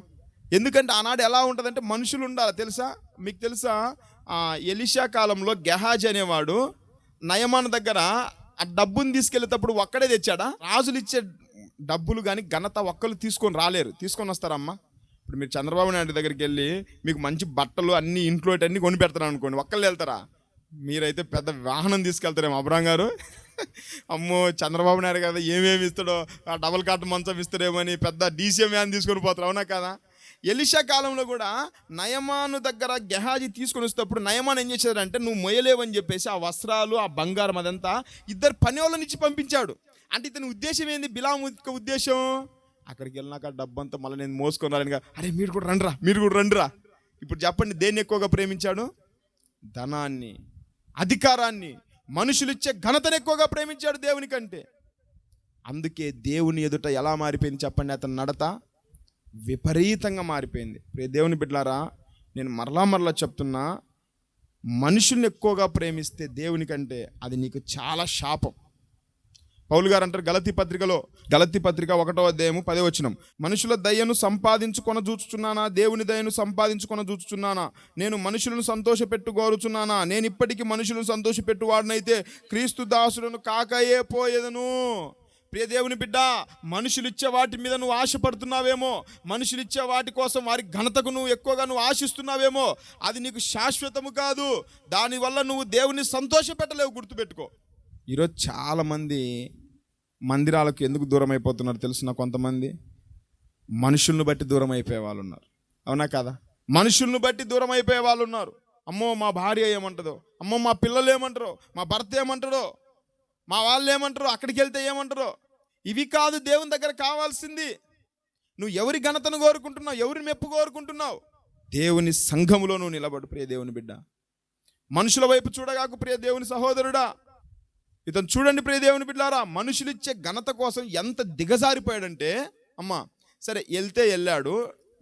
ఎందుకంటే ఆనాడు ఎలా ఉంటుందంటే మనుషులు ఉండాలి. తెలుసా మీకు? తెలుసా ఎలీషా కాలంలో గెహాజీ అనేవాడు నయమాను దగ్గర ఆ డబ్బుని తీసుకెళ్ళేటప్పుడు ఒక్కడే తెచ్చాడా? రాజులు ఇచ్చే డబ్బులు కానీ ఘనత ఒక్కరు తీసుకొని రాలేరు. తీసుకొని వస్తారమ్మా. ఇప్పుడు మీరు చంద్రబాబు నాయుడు దగ్గరికి వెళ్ళి మీకు మంచి బట్టలు అన్ని ఇంట్లో అన్నీ కొని పెడతారు అనుకోండి, ఒక్కళ్ళు వెళ్తారా? మీరైతే పెద్ద వాహనం తీసుకెళ్తారేమో అబ్రాం గారు. అమ్మో, చంద్రబాబు నాయుడు కదా ఏమేమి ఇస్తాడో, ఆ డబల్ కాట్ మంచం ఇస్తాడేమో అని పెద్ద డీసీఎం వ్యాన్ తీసుకొని పోతారు. అవునా కదా? ఎలీషా కాలంలో కూడా నయమాను దగ్గర గెహాజీ తీసుకొని వస్తేప్పుడు నయమాన్ ఏం చేశాడంటే, నువ్వు మొయ్యలేవని చెప్పేసి ఆ వస్త్రాలు ఆ బంగారం అదంతా ఇద్దరు పని వాళ్ళని ఇచ్చి పంపించాడు. అంటే ఇతని ఉద్దేశం ఏంది? బిలాము ఉద్దేశం అక్కడికి వెళ్ళినాక డబ్బంతా మళ్ళీ నేను మోసుకొని రాలేనుగా. అరే మీరు కూడా రండిరా. ఇప్పుడు చెప్పండి, దేన్ని ఎక్కువగా ప్రేమించాడు? ధనాన్ని, అధికారాన్ని, మనుషులు ఇచ్చే ఘనతను ఎక్కువగా ప్రేమించాడు దేవుని కంటే. అందుకే దేవుని ఎదుట ఎలా మారిపోయింది చెప్పండి? అతని నడత విపరీతంగా మారిపోయింది. దేవుని బిడ్డలారా, నేను మరలా చెప్తున్నా, మనుషుల్ని ఎక్కువగా ప్రేమిస్తే దేవుని కంటే అది నీకు చాలా శాపం. పౌలు గారు అంటారు గలతీ పత్రిక 1వ అధ్యాయము 10వ వచనం, మనుషుల దయను సంపాదించుకొన చూచుచున్నానా, దేవుని దయను సంపాదించుకొన చూచుచున్నానా? నేను మనుషులను సంతోషపెట్టు కోరుచున్నానా? నేను ఇప్పటికీ మనుషులను సంతోషపెట్టువాడినైతే క్రీస్తు దాసులను కాకయే పోయేదను. ప్రియ దేవుని బిడ్డ, మనుషులు ఇచ్చే వాటి మీద నువ్వు ఆశపడుతున్నావేమో, మనుషులు ఇచ్చే వాటి కోసం వారి ఘనతకు నువ్వు ఆశిస్తున్నావేమో, అది నీకు శాశ్వతము కాదు. దానివల్ల నువ్వు దేవుని సంతోషపెట్టలేవు. గుర్తుపెట్టుకో. ఈరోజు చాలామంది మందిరాలకు ఎందుకు దూరం అయిపోతున్నారు తెలుసిన? కొంతమంది మనుషులను బట్టి దూరం అయిపోయే వాళ్ళు ఉన్నారు. అవునా కదా? మనుషులను బట్టి దూరం అయిపోయే వాళ్ళు ఉన్నారు. అమ్మో మా భార్య ఏమంటుందో, అమ్మో మా పిల్లలు ఏమంటారో, మా భర్త ఏమంటారో, మా వాళ్ళు ఏమంటారో, అక్కడికి వెళ్తే ఏమంటారో. ఇవి కాదు దేవుని దగ్గర కావాల్సింది. నువ్వు ఎవరి ఘనతను కోరుకుంటున్నావు? ఎవరి మెప్పు కోరుకుంటున్నావు? దేవుని సంఘములో నువ్వు నిలబడు ప్రియ దేవుని బిడ్డ. మనుషుల వైపు చూడగాకు ప్రియ దేవుని సహోదరుడా. ఇతను చూడండి ప్రియ దేవుని బిడ్డలారా, మనుషులు ఇచ్చే ఘనత కోసం ఎంత దిగజారిపోయాడంటే, అమ్మా సరే వెళ్తే వెళ్ళాడు,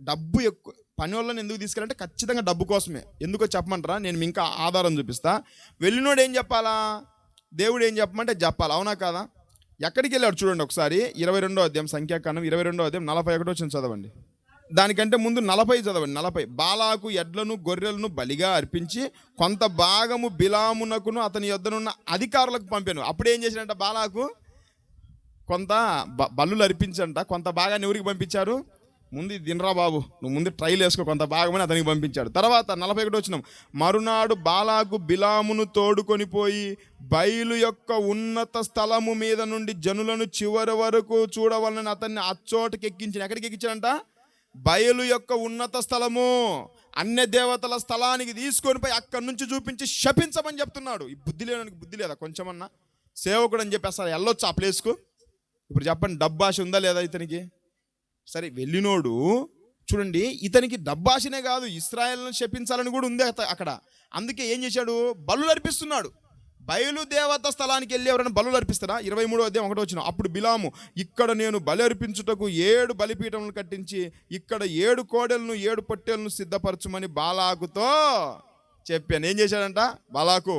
డబ్బు ఎక్కువ. పని వాళ్ళని ఎందుకు తీసుకెళ్ళాలంటే ఖచ్చితంగా డబ్బు కోసమే. ఎందుకో చెప్పమంటారా? నేను ఇంకా ఆధారం చూపిస్తా. వెళ్ళినోడు ఏం చెప్పాలా? దేవుడు ఏం చెప్పమంటే చెప్పాలి. అవునా కాదా? ఎక్కడికి వెళ్ళాడు చూడండి ఒకసారి. 22వ అధ్యాయం, సంఖ్యాకాండం 22వ అధ్యాయం 41 వచ్చిన చదవండి. దానికంటే ముందు 40 చదవండి. 40, బాలాకు ఎడ్లను గొర్రెలను బలిగా అర్పించి కొంత భాగము బిలామునకును అతని యొద్దనున్న అధికారులకు పంపాను. అప్పుడు ఏం చేశాడంట? బాలాకు కొంత బల్లులు అర్పించంట, కొంత భాగాన్ని ఎవరికి పంపించారు? ముందు దినరా బాబు, నువ్వు ముందు ట్రైల్ వేసుకో, కొంత భాగమని అతనికి పంపించాడు. తర్వాత 41 వచ్చినాం, మరునాడు బాలాకు బిలామును తోడుకొని పోయి బయలు యొక్క ఉన్నత స్థలము మీద నుండి జనులను చివరి వరకు చూడవలని అతన్ని అచ్చోటకి ఎక్కించిన. ఎక్కడికి ఎక్కించాడంట? బయలు యొక్క ఉన్నత స్థలము, అన్య దేవతల స్థలానికి తీసుకొని పోయి అక్కడి నుంచి చూపించి శపించమని చెప్తున్నాడు. ఈ బుద్ధి లేడానికి బుద్ధి లేదా కొంచెమన్నా? సేవకుడు అని చెప్పి అసలు వెళ్ళొచ్చు ఆ ప్లేస్కు? ఇప్పుడు చెప్పండి, డబ్బాష ఉందా లేదా ఇతనికి? సరే వెళ్ళినోడు చూడండి, ఇతనికి డబ్బాషనే కాదు, ఇశ్రాయేలును శపించాలని కూడా ఉంది అక్కడ. అందుకే ఏం చేశాడు? బలులు అర్పిస్తున్నాడు. బయలుదేవత స్థలానికి వెళ్ళి ఎవరైనా బలులు అర్పిస్తారా? 23వ అధ్యాయం 1వ వచనం. అప్పుడు బిలాము, ఇక్కడ నేను బలి అర్పించుటకు 7 బలిపీఠములను కట్టించి ఇక్కడ 7 కోడెలను 7 పొట్టేలను సిద్ధపరచుమని బాలాకుతో చెప్పాను. ఏం చేశాడంట? బాలాకు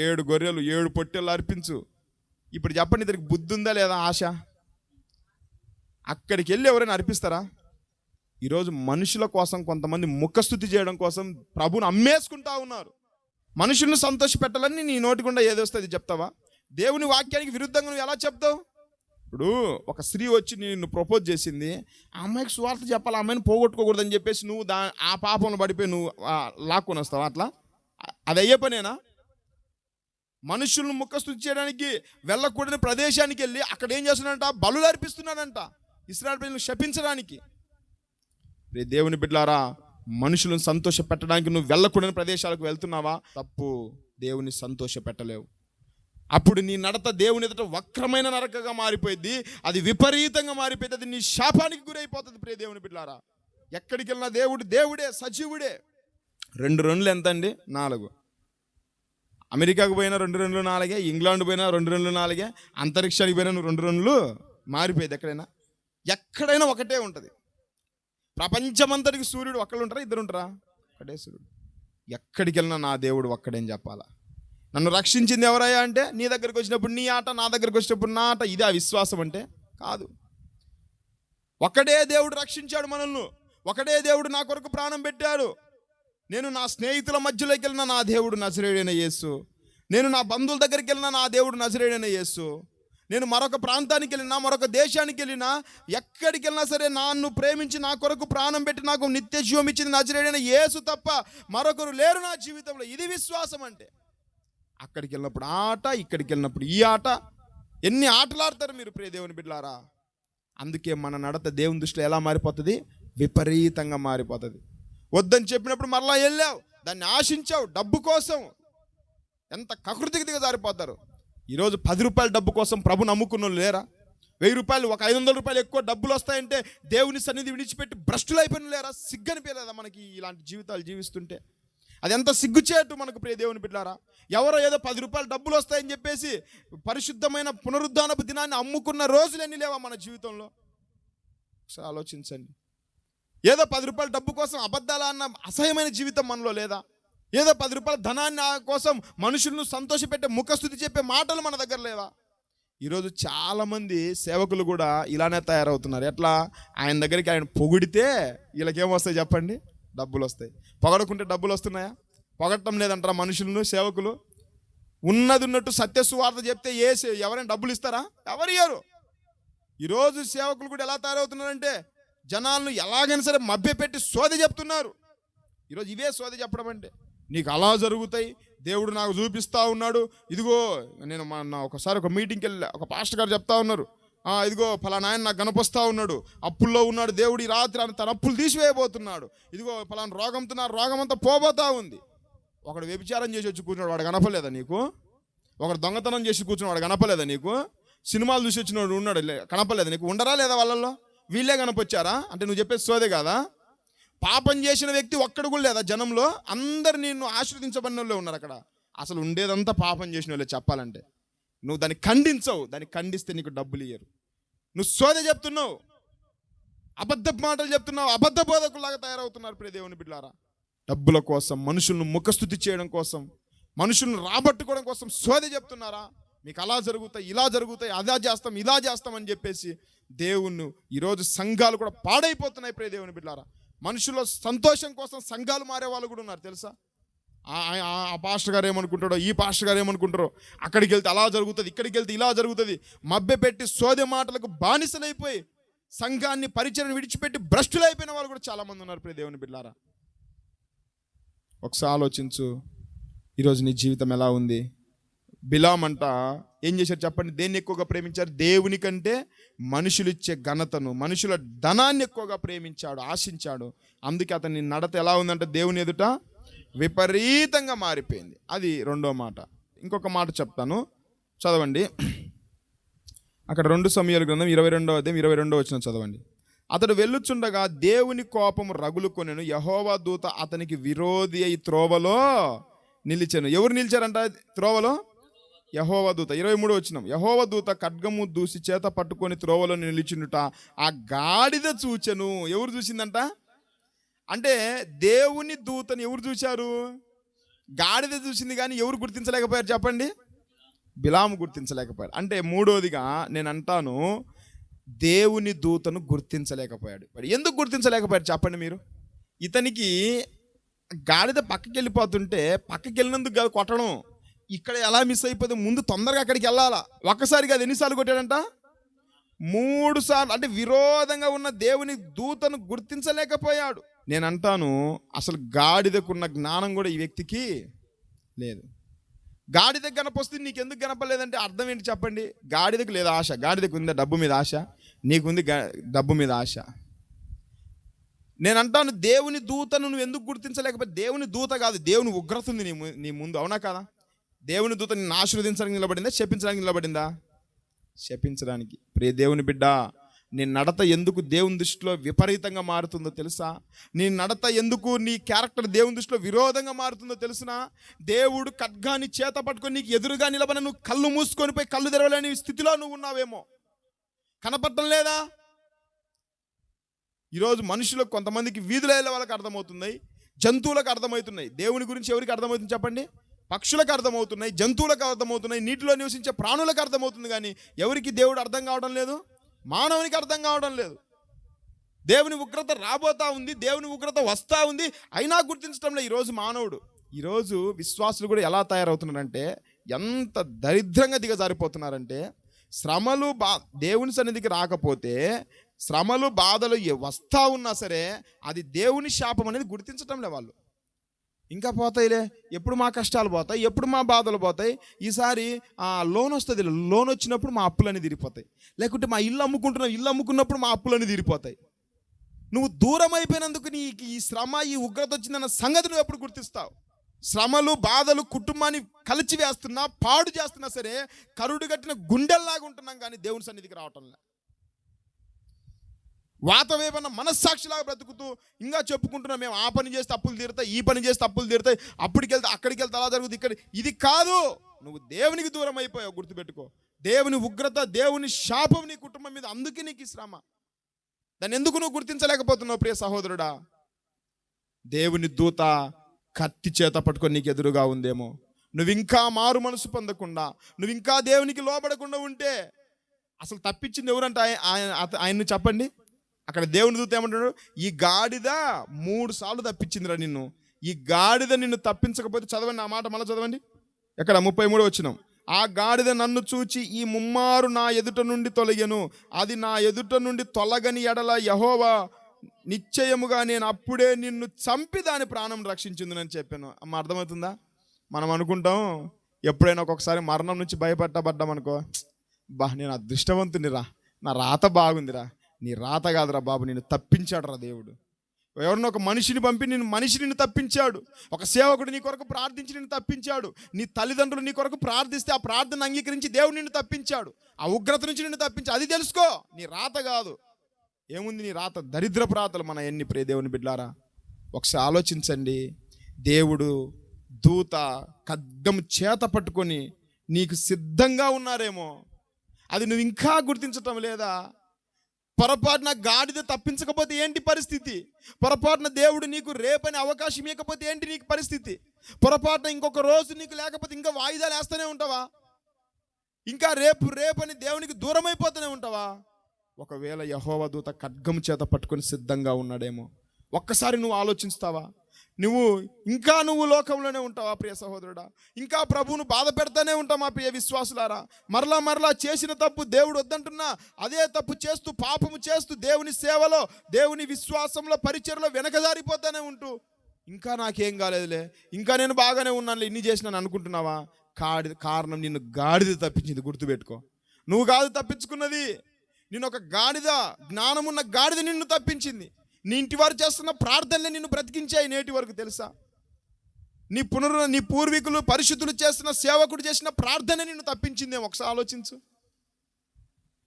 7 గొర్రెలు 7 పొట్టేలు అర్పించు. ఇప్పుడు చెప్పండి, ఇద్దరికి బుద్ధి ఉందా లేదా? ఆశ. అక్కడికి వెళ్ళి ఎవరైనా అర్పిస్తారా? ఈరోజు మనుషుల కోసం కొంతమంది ముఖస్థుతి చేయడం కోసం ప్రభువుని అమ్మేసుకుంటా ఉన్నారు. మనుషులను సంతోష పెట్టాలని నీ నోటి గుండా ఏది వస్తుంది చెప్తావా? దేవుని వాక్యానికి విరుద్ధంగా నువ్వు ఎలా చెప్తావు? ఇప్పుడు ఒక స్త్రీ వచ్చి నిన్ను ప్రపోజ్ చేసింది, ఆ అమ్మాయికి సువార్త చెప్పాలి, ఆ అమ్మాయిని పోగొట్టుకోకూడదని చెప్పేసి నువ్వు ఆ పాపంలో పడిపోయి నువ్వు లాక్కొని వస్తావా? అట్లా అది అయ్యే పనేనా? మనుషులను ముఖస్థుతి చేయడానికి వెళ్ళకూడని ప్రదేశానికి వెళ్ళి అక్కడ ఏం చేస్తున్నాడంట? బలులు అర్పిస్తున్నాడంట, ఇశ్రాయేలు ప్రజలను శపించడానికి. దేవుని బిడ్డలారా, మనుషులను సంతోష పెట్టడానికి నువ్వు వెళ్ళకూడని ప్రదేశాలకు వెళ్తున్నావా? తప్పు. దేవుని సంతోష పెట్టలేవు. అప్పుడు నీ నడత దేవుని ఎదుట వక్రమైన నరకగా మారిపోయింది, అది విపరీతంగా మారిపోయింది, అది నీ శాపానికి గురైపోతుంది. ప్రియ దేవుని బిడ్డలారా, ఎక్కడికి వెళ్ళినా దేవుడే సజీవుడే. 2 రన్లు ఎంత అండి? 4. అమెరికాకు పోయినా 2 రన్లు 4, ఇంగ్లాండ్ పోయినా 2 రన్లు 4, అంతరిక్షానికి పోయినా 2 రన్లు మారిపోయింది. ఎక్కడైనా ఒకటే ఉంటుంది. ప్రపంచమంతటికి సూర్యుడు ఒక్కళ్ళు ఉంటారా? 2 ఉంటారా? ఒకటే సూర్యుడు. ఎక్కడికి వెళ్ళినా నా దేవుడు ఒక్కడేం చెప్పాలా? నన్ను రక్షించింది ఎవరయ్యా అంటే, నీ దగ్గరికి వచ్చినప్పుడు నీ ఆట, నా దగ్గరికి వచ్చినప్పుడు నా ఆట. ఇదే విశ్వాసం అంటే? కాదు. ఒకడే దేవుడు రక్షించాడు మనల్ని, ఒకడే దేవుడు నా కొరకు ప్రాణం పెట్టాడు. నేను నా స్నేహితుల మధ్యలోకి వెళ్ళిన నా దేవుడు నజరేయుడైన యేసు, నేను నా బంధువుల దగ్గరికి వెళ్ళిన నా దేవుడు నజరేయుడైన యేసు, నేను మరొక ప్రాంతానికి వెళ్ళినా, మరొక దేశానికి వెళ్ళినా, ఎక్కడికి వెళ్ళినా సరే నన్ను ప్రేమించి నా కొరకు ప్రాణం పెట్టి నాకు నిత్య జీవం ఇచ్చింది నజరేయుడైన యేసు తప్ప మరొకరు లేరు నా జీవితంలో. ఇది విశ్వాసం అంటే. అక్కడికి వెళ్ళినప్పుడు ఆట, ఇక్కడికి వెళ్ళినప్పుడు ఈ ఆట. ఎన్ని ఆటలు ఆడతారు మీరు ప్రియ దేవుని బిడ్డలారా? అందుకే మన నడత దేవుని దృష్టిలో ఎలా మారిపోతుంది? విపరీతంగా మారిపోతుంది. వద్దని చెప్పినప్పుడు మరలా వెళ్ళావు, దాన్ని ఆశించావు డబ్బు కోసం, ఎంత కకృతికి దిగజారిపోతారు. ఈరోజు 10 రూపాయల డబ్బు కోసం ప్రభు నమ్ముకున్న వాళ్ళు లేరా? 1000 రూపాయలు, ఒక 500 రూపాయలు ఎక్కువ డబ్బులు వస్తాయంటే దేవుని సన్నిధి విడిచిపెట్టి భ్రష్టులు అయిపోయిన లేరా? సిగ్గనిపించలేదా మనకి ఇలాంటి జీవితాలు జీవిస్తుంటే? అది ఎంత సిగ్గుచేటు మనకు ప్రియ దేవుని బిడ్డలారా. ఎవరో ఏదో 10 రూపాయలు డబ్బులు వస్తాయని చెప్పేసి పరిశుద్ధమైన పునరుద్ధానపు దినాన్ని అమ్ముకున్న రోజులు ఎన్ని లేవా మన జీవితంలో? ఒకసారి ఆలోచించండి. ఏదో 10 రూపాయల డబ్బు కోసం అబద్ధాలు అన్న అసహ్యమైన జీవితం మనలో లేదా? ఏదో 10 రూపాయల ధనాన్ని కోసం మనుషులను సంతోషపెట్టే ముఖస్థుతి చెప్పే మాటలు మన దగ్గర లేవా? ఈరోజు చాలామంది సేవకులు కూడా ఇలానే తయారవుతున్నారు. ఎట్లా? ఆయన దగ్గరికి ఆయన పొగిడితే వీళ్ళకేమొస్తాయి చెప్పండి? డబ్బులు వస్తాయి. పొగడకుంటే డబ్బులు వస్తున్నాయా? పొగడటం లేదంటారా మనుషులను సేవకులు? ఉన్నది ఉన్నట్టు సత్య సువార్త చెప్తే ఎవరైనా డబ్బులు ఇస్తారా? ఎవరు ఇయ్యరు. ఈరోజు సేవకులు కూడా ఎలా తయారవుతున్నారంటే జనాలను ఎలాగైనా సరే మభ్యపెట్టి సోది చెప్తున్నారు. ఈరోజు ఇవే సోది చెప్పడం అంటే, నీకు అలా జరుగుతాయి, దేవుడు నాకు చూపిస్తూ ఉన్నాడు. ఇదిగో నేను ఒకసారి ఒక మీటింగ్కి వెళ్ళా, ఒక పాస్టర్ గారు చెప్తా ఉన్నారు, ఇదిగో ఫలానా ఆయన నాకు కనపొస్తా ఉన్నాడు, అప్పుల్లో ఉన్నాడు, దేవుడు ఈ రాత్రి తన అప్పులు తీసివేయబోతున్నాడు, ఇదిగో ఫలానా రోగంతో నా రోగం అంతా పోబోతా ఉంది. ఒకడు వ్యభిచారం చేసి వచ్చి కూర్చున్నాడు, వాడు కనపలేదా నీకు? ఒకడు దొంగతనం చేసి కూర్చున్నాడు, వాడు కనపలేదా నీకు? సినిమాలు చూసి వచ్చినవాడు ఉన్నాడు, కనపలేదా నీకు? ఉండరా లేదా వాళ్ళల్లో? వీళ్ళే కనపొచ్చారా అంటే నువ్వు చెప్పేది సోదే కాదా? పాపం చేసిన వ్యక్తి ఒక్కడు కూడా లేదా జనంలో? అందరు నిన్ను ఆశ్రదించబడిన వాళ్ళే ఉన్నారు అక్కడ. అసలు ఉండేదంతా పాపం చేసిన వాళ్ళే చెప్పాలంటే. నువ్వు దాన్ని ఖండించవు, దాన్ని ఖండిస్తే నీకు డబ్బులు ఇయ్యరు. నువ్వు సోద చెప్తున్నావు, అబద్ధ మాటలు చెప్తున్నావు, అబద్ధ బోధకులాగా తయారవుతున్నారు ప్రియ దేవుని బిడ్డలారా. డబ్బుల కోసం, మనుషులను ముఖస్థుతి చేయడం కోసం, మనుషులను రాబట్టుకోవడం కోసం సోద చెప్తున్నారా? మీకు అలా జరుగుతాయి, ఇలా జరుగుతాయి, అదా చేస్తాం, ఇలా చేస్తాం అని చెప్పేసి దేవుణ్ణి ఈరోజు సంఘాలు కూడా పాడైపోతున్నాయి ప్రియ దేవుని బిడ్డలారా. మనుషుల సంతోషం కోసం సంఘాలు మారే వాళ్ళు కూడా ఉన్నారు తెలుసా? ఆ పాస్టర్ గారు ఏమనుకుంటాడో, ఈ పాస్టర్ గారు ఏమనుకుంటారో, అక్కడికి వెళ్తే అలా జరుగుతుంది, ఇక్కడికి వెళ్తే ఇలా జరుగుతుంది, మభ్యపెట్టి సోదె మాటలకు బానిసలైపోయి సంఘాన్ని పరిచయం విడిచిపెట్టి భ్రష్టులైపోయిన వాళ్ళు కూడా చాలామంది ఉన్నారు ప్రియ దేవుని బిడ్డలారా. ఒకసారి ఆలోచించు, ఈరోజు నీ జీవితం ఎలా ఉంది? బిలాం అంట ఏం చేశారు చెప్పండి? దేన్ని ఎక్కువగా ప్రేమించారు? దేవుని కంటే మనుషులు ఇచ్చే ఘనతను, మనుషుల ధనాన్ని ఎక్కువగా ప్రేమించాడు, ఆశించాడు. అందుకే అతని నడత ఎలా ఉందంటే దేవుని ఎదుట విపరీతంగా మారిపోయింది. అది రెండో మాట. ఇంకొక మాట చెప్తాను, చదవండి. అక్కడ 2 సమూయేలు గ్రంథం 22వ అధ్యాయం 22వ వచనం చదవండి. అతడు వెళ్ళుచుండగా దేవుని కోపం రగులుకొనెను, యెహోవా దూత అతనికి విరోధి అయి త్రోవలో నిలిచెను. ఎవరు నిలిచారంట త్రోవలో? యెహోవా దూత 23 వచనం, యెహోవా దూత ఖడ్గము దూసి చేత పట్టుకొని త్రోవలో నిలిచినుట ఆ గాడిద చూచెను. ఎవరు చూసిందంట? అంటే దేవుని దూతని ఎవరు చూశారు? గాడిద చూసింది, కానీ ఎవరు గుర్తించలేకపోయారు చెప్పండి? బిలాము గుర్తించలేకపోయాడు. అంటే మూడోదిగా నేను అంటాను, దేవుని దూతను గుర్తించలేకపోయాడు. ఎందుకు గుర్తించలేకపోయాడు చెప్పండి మీరు? ఇతనికి గాడిద పక్కకి వెళ్ళిపోతుంటే పక్కకి వెళ్ళినందుకు కాదు కొట్టడం, ఇక్కడ ఎలా మిస్ అయిపోతే ముందు తొందరగా అక్కడికి వెళ్ళాలా. ఒక్కసారి కాదు, ఎన్నిసార్లు కొట్టాడంట? 3 సార్లు. అంటే విరోధంగా ఉన్న దేవుని దూతను గుర్తించలేకపోయాడు. నేను అంటాను, అసలు గాడిదకున్న జ్ఞానం కూడా ఈ వ్యక్తికి లేదు. గాడిద గనపొస్తే నీకు ఎందుకు గనపలేదంటే అర్థం ఏంటి చెప్పండి? గాడిదకు లేదా ఆశ? గాడిదకు ఉందా డబ్బు మీద ఆశ? నీకుంది డబ్బు మీద ఆశ. నేను అంటాను, దేవుని దూతను నువ్వు ఎందుకు గుర్తించలేకపోతే, దేవుని దూత కాదు, దేవుని ఉగ్రత ఉంది నీ ముందు, అవునా కాదా? దేవుని దూత నిన్ను ఆశీర్వదించడానికి నిలబడిందా, శపించడానికి నిలబడిందా? శపించడానికి. ప్రియ దేవుని బిడ్డ, నీ నడత ఎందుకు దేవుని దృష్టిలో విపరీతంగా మారుతుందో తెలుసా? నీ నడత ఎందుకు, నీ క్యారెక్టర్ దేవుని దృష్టిలో విరోధంగా మారుతుందో తెలుసునా? దేవుడు ఖడ్గాన్ని చేత పట్టుకొని నీకు ఎదురుగా నిలబడి నువ్వు కళ్ళు మూసుకొని పోయి కళ్ళు తెరవలేని స్థితిలో నువ్వు ఉన్నావేమో. కనపడటం లేదా? ఈరోజు మనుషులకు, కొంతమందికి వీధుల వాళ్ళకి అర్థమవుతున్నాయి, జంతువులకు అర్థమవుతున్నాయి. దేవుని గురించి ఎవరికి అర్థమవుతుంది చెప్పండి? పక్షులకు అర్థమవుతున్నాయి, జంతువులకు అర్థమవుతున్నాయి, నీటిలో నివసించే ప్రాణులకు అర్థమవుతుంది. కానీ ఎవరికి దేవుడు అర్థం కావడం లేదు? మానవునికి అర్థం కావడం లేదు. దేవుని ఉగ్రత రాబోతా ఉంది, దేవుని ఉగ్రత వస్తూ ఉంది, అయినా గుర్తించడంలో ఈరోజు మానవుడు. ఈరోజు విశ్వాసులు కూడా ఎలా తయారవుతున్నారంటే, ఎంత దరిద్రంగా దిగజారిపోతున్నారంటే, శ్రమలు దేవుని సన్నిధికి రాకపోతే, శ్రమలు బాధలు వస్తూ ఉన్నా సరే అది దేవుని శాపం అనేది గుర్తించటంలే వాళ్ళు. ఇంకా పోతాయిలే, ఎప్పుడు మా కష్టాలు పోతాయి, ఎప్పుడు మా బాధలు పోతాయి, ఈసారి లోన్ వస్తుంది, లోన్ వచ్చినప్పుడు మా అప్పులన్నీ తీరిపోతాయి, లేకుంటే మా ఇల్లు అమ్ముకుంటున్నావు, ఇల్లు అమ్ముకున్నప్పుడు మా అప్పులన్నీ తీరిపోతాయి. నువ్వు దూరం అయిపోయినందుకు నీకు ఈ శ్రమ, ఈ ఉగ్రత వచ్చిందన్న సంగతి నువ్వు ఎప్పుడు గుర్తిస్తావు? శ్రమలు బాధలు కుటుంబాన్ని కలిచి వేస్తున్నా, పాడు చేస్తున్నా సరే కరుడు కట్టిన గుండెల్లాగా ఉంటున్నాం, కానీ దేవుని సన్నిధికి రావటంలే. వాతవేపన్న మనస్సాక్షిలాగా బ్రతుకుతూ ఇంకా చెప్పుకుంటున్నాం, మేము ఆ పని చేస్తే అప్పులు తీరుతాయి, ఈ పని చేస్తే అప్పులు తీరుతాయి, అప్పటికి వెళ్తే అక్కడికి వెళ్తే అలా జరుగుతుంది, ఇక్కడ. ఇది కాదు, నువ్వు దేవునికి దూరం అయిపోయావు. గుర్తుపెట్టుకో, దేవుని ఉగ్రత, దేవుని శాపం నీ కుటుంబం మీద. అందుకే నీకు ఈ శ్రమ. దాన్ని ఎందుకు నువ్వు గుర్తించలేకపోతున్నావు ప్రియ సహోదరుడా? దేవుని దూత కత్తి చేత పట్టుకొని నీకు ఎదురుగా ఉందేమో. నువ్వు ఇంకా మారు మనసు పొందకుండా, నువ్వు ఇంకా దేవునికి లోబడకుండా ఉంటే, అసలు తప్పించింది ఎవరంటే ఆయన్ని చెప్పండి. అక్కడ దేవుని దూత ఏమంటాడు? ఈ గాడిద 3 సార్లు తప్పించిందిరా నిన్ను. ఈ గాడిద నిన్ను తప్పించకపోతే, చదవండి ఆ మాట, మళ్ళీ చదవండి. ఎక్కడ 33 వచనం, ఆ గాడిద నన్ను చూచి ఈ ముమ్మారు నా ఎదుట నుండి తొలగెను, అది నా ఎదుట నుండి తొలగని ఎడల యెహోవా నిశ్చయముగా నేను అప్పుడే నిన్ను చంపి దాని ప్రాణం రక్షించిందని చెప్పాను. అమ్మ, అర్థమవుతుందా? మనం అనుకుంటాం, ఎప్పుడైనా ఒక్కొక్కసారి మరణం నుంచి భయపడ్డామనుకో, నేను అదృష్టవంతునిరా, నా రాత బాగుందిరా. నీ రాత కాదురా బాబు, నిన్ను తప్పించాడు రా దేవుడు. ఎవరినో ఒక మనిషిని పంపి నిన్ను తప్పించాడు. ఒక సేవకుడు నీ కొరకు ప్రార్థించి నిన్ను తప్పించాడు. నీ తల్లిదండ్రులు నీ కొరకు ప్రార్థిస్తే ఆ ప్రార్థన అంగీకరించి దేవుడు నిన్ను తప్పించాడు. ఆ ఉగ్రత నుంచి నిన్ను తప్పించాడు. అది తెలుసుకో, నీ రాత కాదు. ఏముంది నీ రాత? దరిద్రపు రాతలు మన ఎన్ని. ప్రియ దేవుని బిడ్డారా, ఒకసారి ఆలోచించండి. దేవుడు దూత ఖడ్గం చేత పట్టుకొని నీకు సిద్ధంగా ఉన్నారేమో, అది నువ్వు ఇంకా గుర్తించటం లేదా? పొరపాటున గాడిద తప్పించకపోతే ఏంటి పరిస్థితి? పొరపాటున దేవుడు నీకు రేపని అవకాశం ఇవ్వకపోతే ఏంటి నీకు పరిస్థితి? పొరపాటున ఇంకొక రోజు నీకు లేకపోతే ఇంకా వాయిదాలు వేస్తూనే ఉంటావా? ఇంకా రేపని దేవునికి దూరం అయిపోతూనే ఉంటావా? ఒకవేళ యెహోవా దూత ఖడ్గం చేత పట్టుకొని సిద్ధంగా ఉన్నాడేమో, ఒక్కసారి నువ్వు ఆలోచిస్తావా? నువ్వు లోకంలోనే ఉంటావా ప్రియ సహోదరుడా? ఇంకా ప్రభువును బాధ పెడతానే ఉంటావు మా ప్రియ విశ్వాసులారా. మరలా చేసిన తప్పు దేవుడు వద్దంటున్నా అదే తప్పు చేస్తూ, పాపము చేస్తూ, దేవుని సేవలో, దేవుని విశ్వాసంలో, పరిచర్లో వెనకజారిపోతానే ఉంటూ, ఇంకా నాకేం కాలేదులే, ఇంకా నేను బాగానే ఉన్నాను, ఇన్ని చేసినాను అనుకుంటున్నావా? కారణం నిన్ను గాడిద తప్పించింది. గుర్తుపెట్టుకో, నువ్వు కాదు తప్పించుకున్నది. నిన్ను ఒక గాడిద, జ్ఞానమున్న గాడిద నిన్ను తప్పించింది. నీ ఇంటి వారు చేస్తున్న ప్రార్థనలే నిన్ను బ్రతికించాయి నేటి వరకు, తెలుసా? నీ పూర్వీకులు పరిశుద్ధులు చేస్తున్న, సేవకుడు చేసిన ప్రార్థన నిన్ను తప్పించిందేమో. ఒకసారి ఆలోచించు.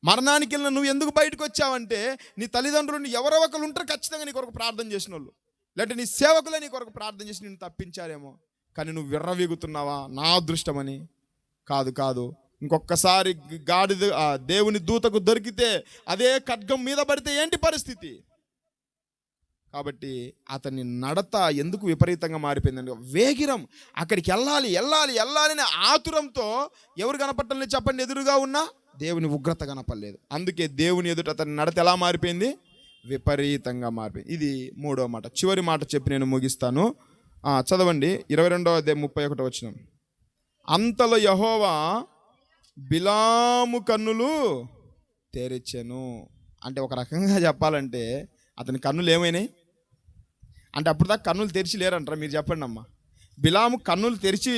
మరణానికి వెళ్ళిన నువ్వు ఎందుకు బయటకు వచ్చావంటే, నీ తల్లిదండ్రులు ఎవరో ఒకరు ఉంటారు ఖచ్చితంగా నీ కొరకు ప్రార్థన చేసిన వాళ్ళు, లేదంటే నీ సేవకులే నీ కొరకు ప్రార్థన చేసి నిన్ను తప్పించారేమో. కానీ నువ్వు విర్రవీగుతున్నావా? నా అదృష్టమని కాదు కాదు, ఇంకొకసారి గాడిద దేవుని దూతకు దొరికితే అదే ఖడ్గం మీద పడితే ఏంటి పరిస్థితి? కాబట్టి అతని నడత ఎందుకు విపరీతంగా మారిపోయిందండి? వేగిరం, అక్కడికి వెళ్ళాలి వెళ్ళాలి వెళ్ళాలి అనే ఆతురంతో ఎవరు కనపట్టలేదు చెప్పండి? ఎదురుగా ఉన్నా దేవుని ఉగ్రత కనపడలేదు. అందుకే దేవుని ఎదుట అతని నడత ఎలా మారిపోయింది? విపరీతంగా మారిపోయింది. ఇది 3వ మాట. చివరి మాట చెప్పి నేను ముగిస్తాను. చదవండి 22వ అధ్యాయం 31వ వచనం. అంతలో యెహోవా బిలాము కన్నులు తెరిచెను. అంటే ఒక రకంగా చెప్పాలంటే అతని కన్నులు ఏమైనాయి అంటే, అప్పుడు దాకా కన్నులు తెరిచి లేరంటారా? మీరు చెప్పండి అమ్మా. బిలాము కన్నులు తెరిచి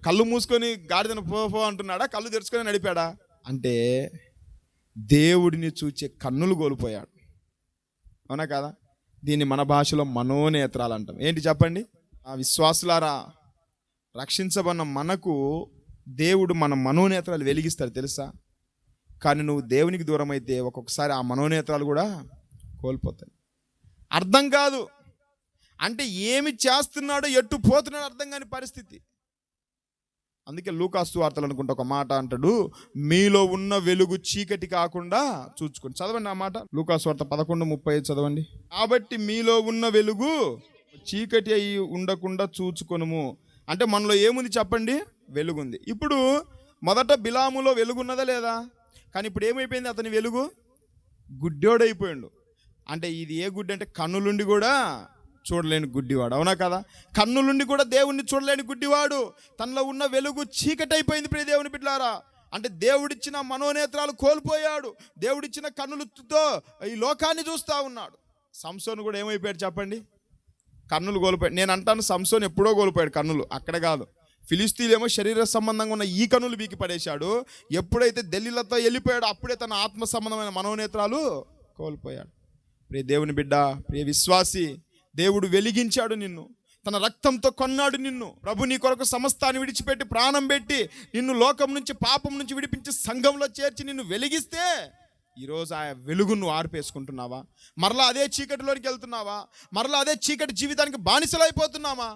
కళ్ళు మూసుకొని గాడిదను పో అంటున్నాడా, కళ్ళు తెరుచుకొని నడిపాడా? అంటే దేవుడిని చూచే కన్నులు కోల్పోయాడు. అవునా కదా? దీన్ని మన భాషలో మనోనేత్రాలు అంటాం. ఏంటి చెప్పండి? విశ్వాసులారా, రక్షించబడిన మనకు దేవుడు మన మనోనేత్రాలు వెలిగిస్తాడు తెలుసా? కానీ నువ్వు దేవునికి దూరం అయితే ఒక్కొక్కసారి ఆ మనోనేత్రాలు కూడా కోల్పోతాయి. అర్థం కాదు, అంటే ఏమి చేస్తున్నాడో ఎట్టు పోతున్నాడో అర్థం కాని పరిస్థితి. అందుకే లూకాసు వార్తలు అనుకుంటా ఒక మాట అంటాడు, మీలో ఉన్న వెలుగు చీకటి కాకుండా చూచుకోండి. చదవండి ఆ మాట, లూకాసు వార్త 11:35 చదవండి. కాబట్టి మీలో ఉన్న వెలుగు చీకటి అయి ఉండకుండా చూచుకొనుము. అంటే మనలో ఏముంది చెప్పండి? వెలుగుంది. ఇప్పుడు మొదట బిలాములో వెలుగున్నదా లేదా? కానీ ఇప్పుడు ఏమైపోయింది? అతని వెలుగు గుడ్డోడైపోయాడు. అంటే ఇది ఏ గుడ్డి అంటే కన్నులుండి కూడా చూడలేని గుడ్డివాడు. అవునా కదా? కన్నులుండి కూడా దేవుణ్ణి చూడలేని గుడ్డివాడు. తనలో ఉన్న వెలుగు చీకటైపోయింది. ప్రియ దేవుని బిడ్డలారా, అంటే దేవుడిచ్చిన మనోనేత్రాలు కోల్పోయాడు. దేవుడిచ్చిన కన్నులతో ఈ లోకాన్ని చూస్తూ ఉన్నాడు. సంసోను కూడా ఏమైపోయాడు చెప్పండి? కన్నులు కోల్పోయాడు. నేను అంటాను సంసోను ఎప్పుడో కోల్పోయాడు కన్నులు, అక్కడ కాదు. ఫిలిస్తీన్లేమో శరీర సంబంధంగా ఉన్న ఈ కన్నులు బీకి పడేశాడు. ఎప్పుడైతే దెలీలాతో వెళ్ళిపోయాడో అప్పుడే తన ఆత్మ సంబంధమైన మనోనేత్రాలు కోల్పోయాడు. ప్రియ దేవుని బిడ్డ, ప్రియ విశ్వాసి, దేవుడు వెలిగించాడు నిన్ను, తన రక్తంతో కొన్నాడు నిన్ను. ప్రభు నీ కొరకు సమస్తాన్ని విడిచిపెట్టి ప్రాణం పెట్టి నిన్ను లోకం నుంచి పాపం నుంచి విడిపించి సంఘంలో చేర్చి నిన్ను వెలిగిస్తే ఈరోజు ఆ వెలుగును ఆర్పేసుకుంటున్నావా? మరలా అదే చీకటిలోనికి వెళ్తున్నావా? మరలా అదే చీకటి జీవితానికి బానిసలైపోతున్నావా?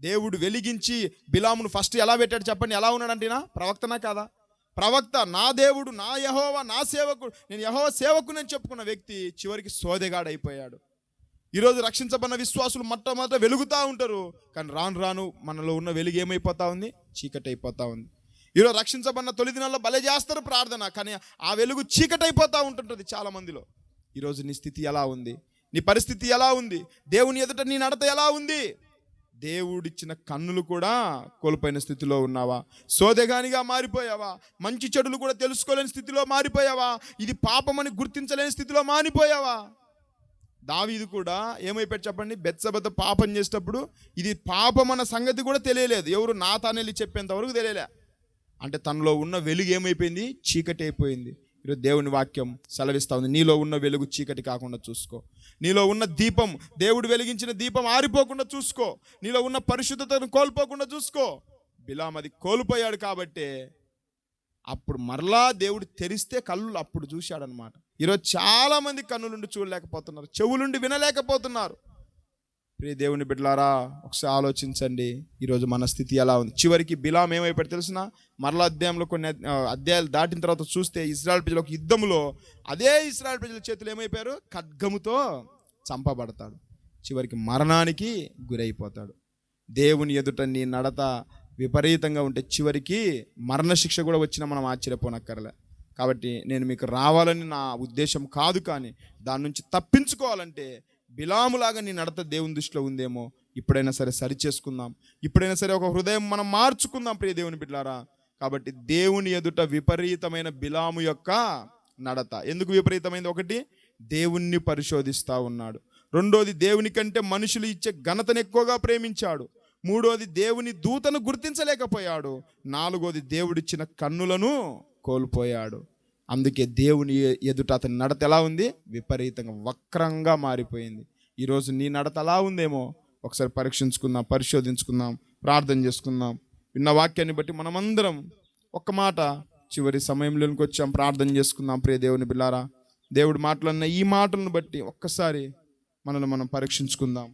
దేవుడు వెలిగించి బిలామును ఫస్ట్ ఎలా పెట్టాడు చెప్పండి? ఎలా ఉన్నాడంటేనా? ప్రవక్తనా కాదా? ప్రవక్త, నా దేవుడు, నా యెహోవా, నా సేవకుడు, నేను యెహోవా సేవకుని అని చెప్పుకున్న వ్యక్తి చివరికి సోదెగాడైపోయాడు. ఈరోజు రక్షించబడిన విశ్వాసులు మొట్టమొదట వెలుగుతూ ఉంటారు, కానీ రాను రాను మనలో ఉన్న వెలుగు ఏమైపోతా ఉంది? చీకటి అయిపోతూ ఉంది. ఈరోజు రక్షించబడిన తొలి దినాల్లో భలే చేస్తారు ప్రార్థన, కానీ ఆ వెలుగు చీకటి అయిపోతూ ఉంటుంటుంది చాలా మందిలో. ఈరోజు నీ స్థితి ఎలా ఉంది? నీ పరిస్థితి ఎలా ఉంది? దేవుని ఎదుట నీ నడత ఎలా ఉంది? దేవుడిచ్చిన కన్నులు కూడా కోల్పోయిన స్థితిలో ఉన్నావా? సోదెగానిగా మారిపోయావా? మంచి చెడులు కూడా తెలుసుకోలేని స్థితిలో మారిపోయావా? ఇది పాపమని గుర్తించలేని స్థితిలో మారిపోయావా? దావీదు కూడా ఏమైపోయాడు చెప్పండి? బెత్షెబతో పాపం చేసేటప్పుడు ఇది పాపం అన్న సంగతి కూడా తెలియలేదు. ఎవరు నాతానెళ్ళి చెప్పేంత వరకు తెలియలే. అంటే తనలో ఉన్న వెలుగు ఏమైపోయింది? చీకటి అయిపోయింది. ఈరోజు దేవుని వాక్యం సెలవిస్తూ ఉంది, నీలో ఉన్న వెలుగు చీకటి కాకుండా చూసుకో. నీలో ఉన్న దీపం, దేవుడు వెలిగించిన దీపం ఆరిపోకుండా చూసుకో. నీలో ఉన్న పరిశుద్ధతను కోల్పోకుండా చూసుకో. బిలాము అది కోల్పోయాడు కాబట్టి అప్పుడు మరలా దేవుడు తెరిస్తే కళ్ళు అప్పుడు చూశాడనమాట. ఈరోజు చాలామంది కన్నులుండి చూడలేకపోతున్నారు, చెవులుండి వినలేకపోతున్నారు. ప్రియ దేవుని బిడ్డలారా, ఒకసారి ఆలోచించండి, ఈరోజు మన స్థితి ఎలా ఉంది? చివరికి బిలాము ఏమైపోయాడు తెలిసిన? మరలా అధ్యాయంలో కొన్ని అధ్యాయాలు దాటిన తర్వాత చూస్తే ఇశ్రాయేల్ ప్రజల ఒక యుద్ధంలో అదే ఇశ్రాయేల్ ప్రజల చేతులు ఏమైపోయారు? ఖడ్గముతో చంపబడతాడు. చివరికి మరణానికి గురైపోతాడు. దేవుని ఎదుట నీ నడత విపరీతంగా ఉంటే చివరికి మరణశిక్ష కూడా వచ్చినా మనం ఆశ్చర్యపోనక్కర్లే. కాబట్టి నేను మీకు రావాలని నా ఉద్దేశం కాదు, కానీ దాని నుంచి తప్పించుకోవాలంటే బిలాములాగా నీ నడత దేవుని దృష్టిలో ఉందేమో ఇప్పుడైనా సరే సరి చేసుకుందాం. ఇప్పుడైనా సరే ఒక హృదయం మనం మార్చుకుందాం ప్రియ దేవుని బిడ్డలారా. కాబట్టి దేవుని ఎదుట విపరీతమైన బిలాము యొక్క నడత ఎందుకు విపరీతమైంది? ఒకటి, దేవుణ్ణి పరిశోధిస్తూ ఉన్నాడు. రెండోది, దేవుని కంటే మనుషులు ఇచ్చే ఘనతను ఎక్కువగా ప్రేమించాడు. మూడోది, దేవుని దూతను గుర్తించలేకపోయాడు. నాలుగోది, దేవుడిచ్చిన కన్నులను కోల్పోయాడు. అందుకే దేవుని ఎదుట అతని నడత ఎలా ఉంది? విపరీతంగా వక్రంగా మారిపోయింది. ఈరోజు నీ నడత అలా ఉందేమో ఒకసారి పరీక్షించుకుందాం, పరిశోధించుకుందాం, ప్రార్థన చేసుకుందాం. విన్న వాక్యాన్ని బట్టి మనమందరం ఒక్క మాట చివరి సమయంలోనికి వచ్చాం, ప్రార్థన చేసుకుందాం. ప్రియ దేవుని బిడ్డలారా, దేవుడు మాట్లాడిన ఈ మాటలను బట్టి ఒక్కసారి మనల్ని మనం పరీక్షించుకుందాం.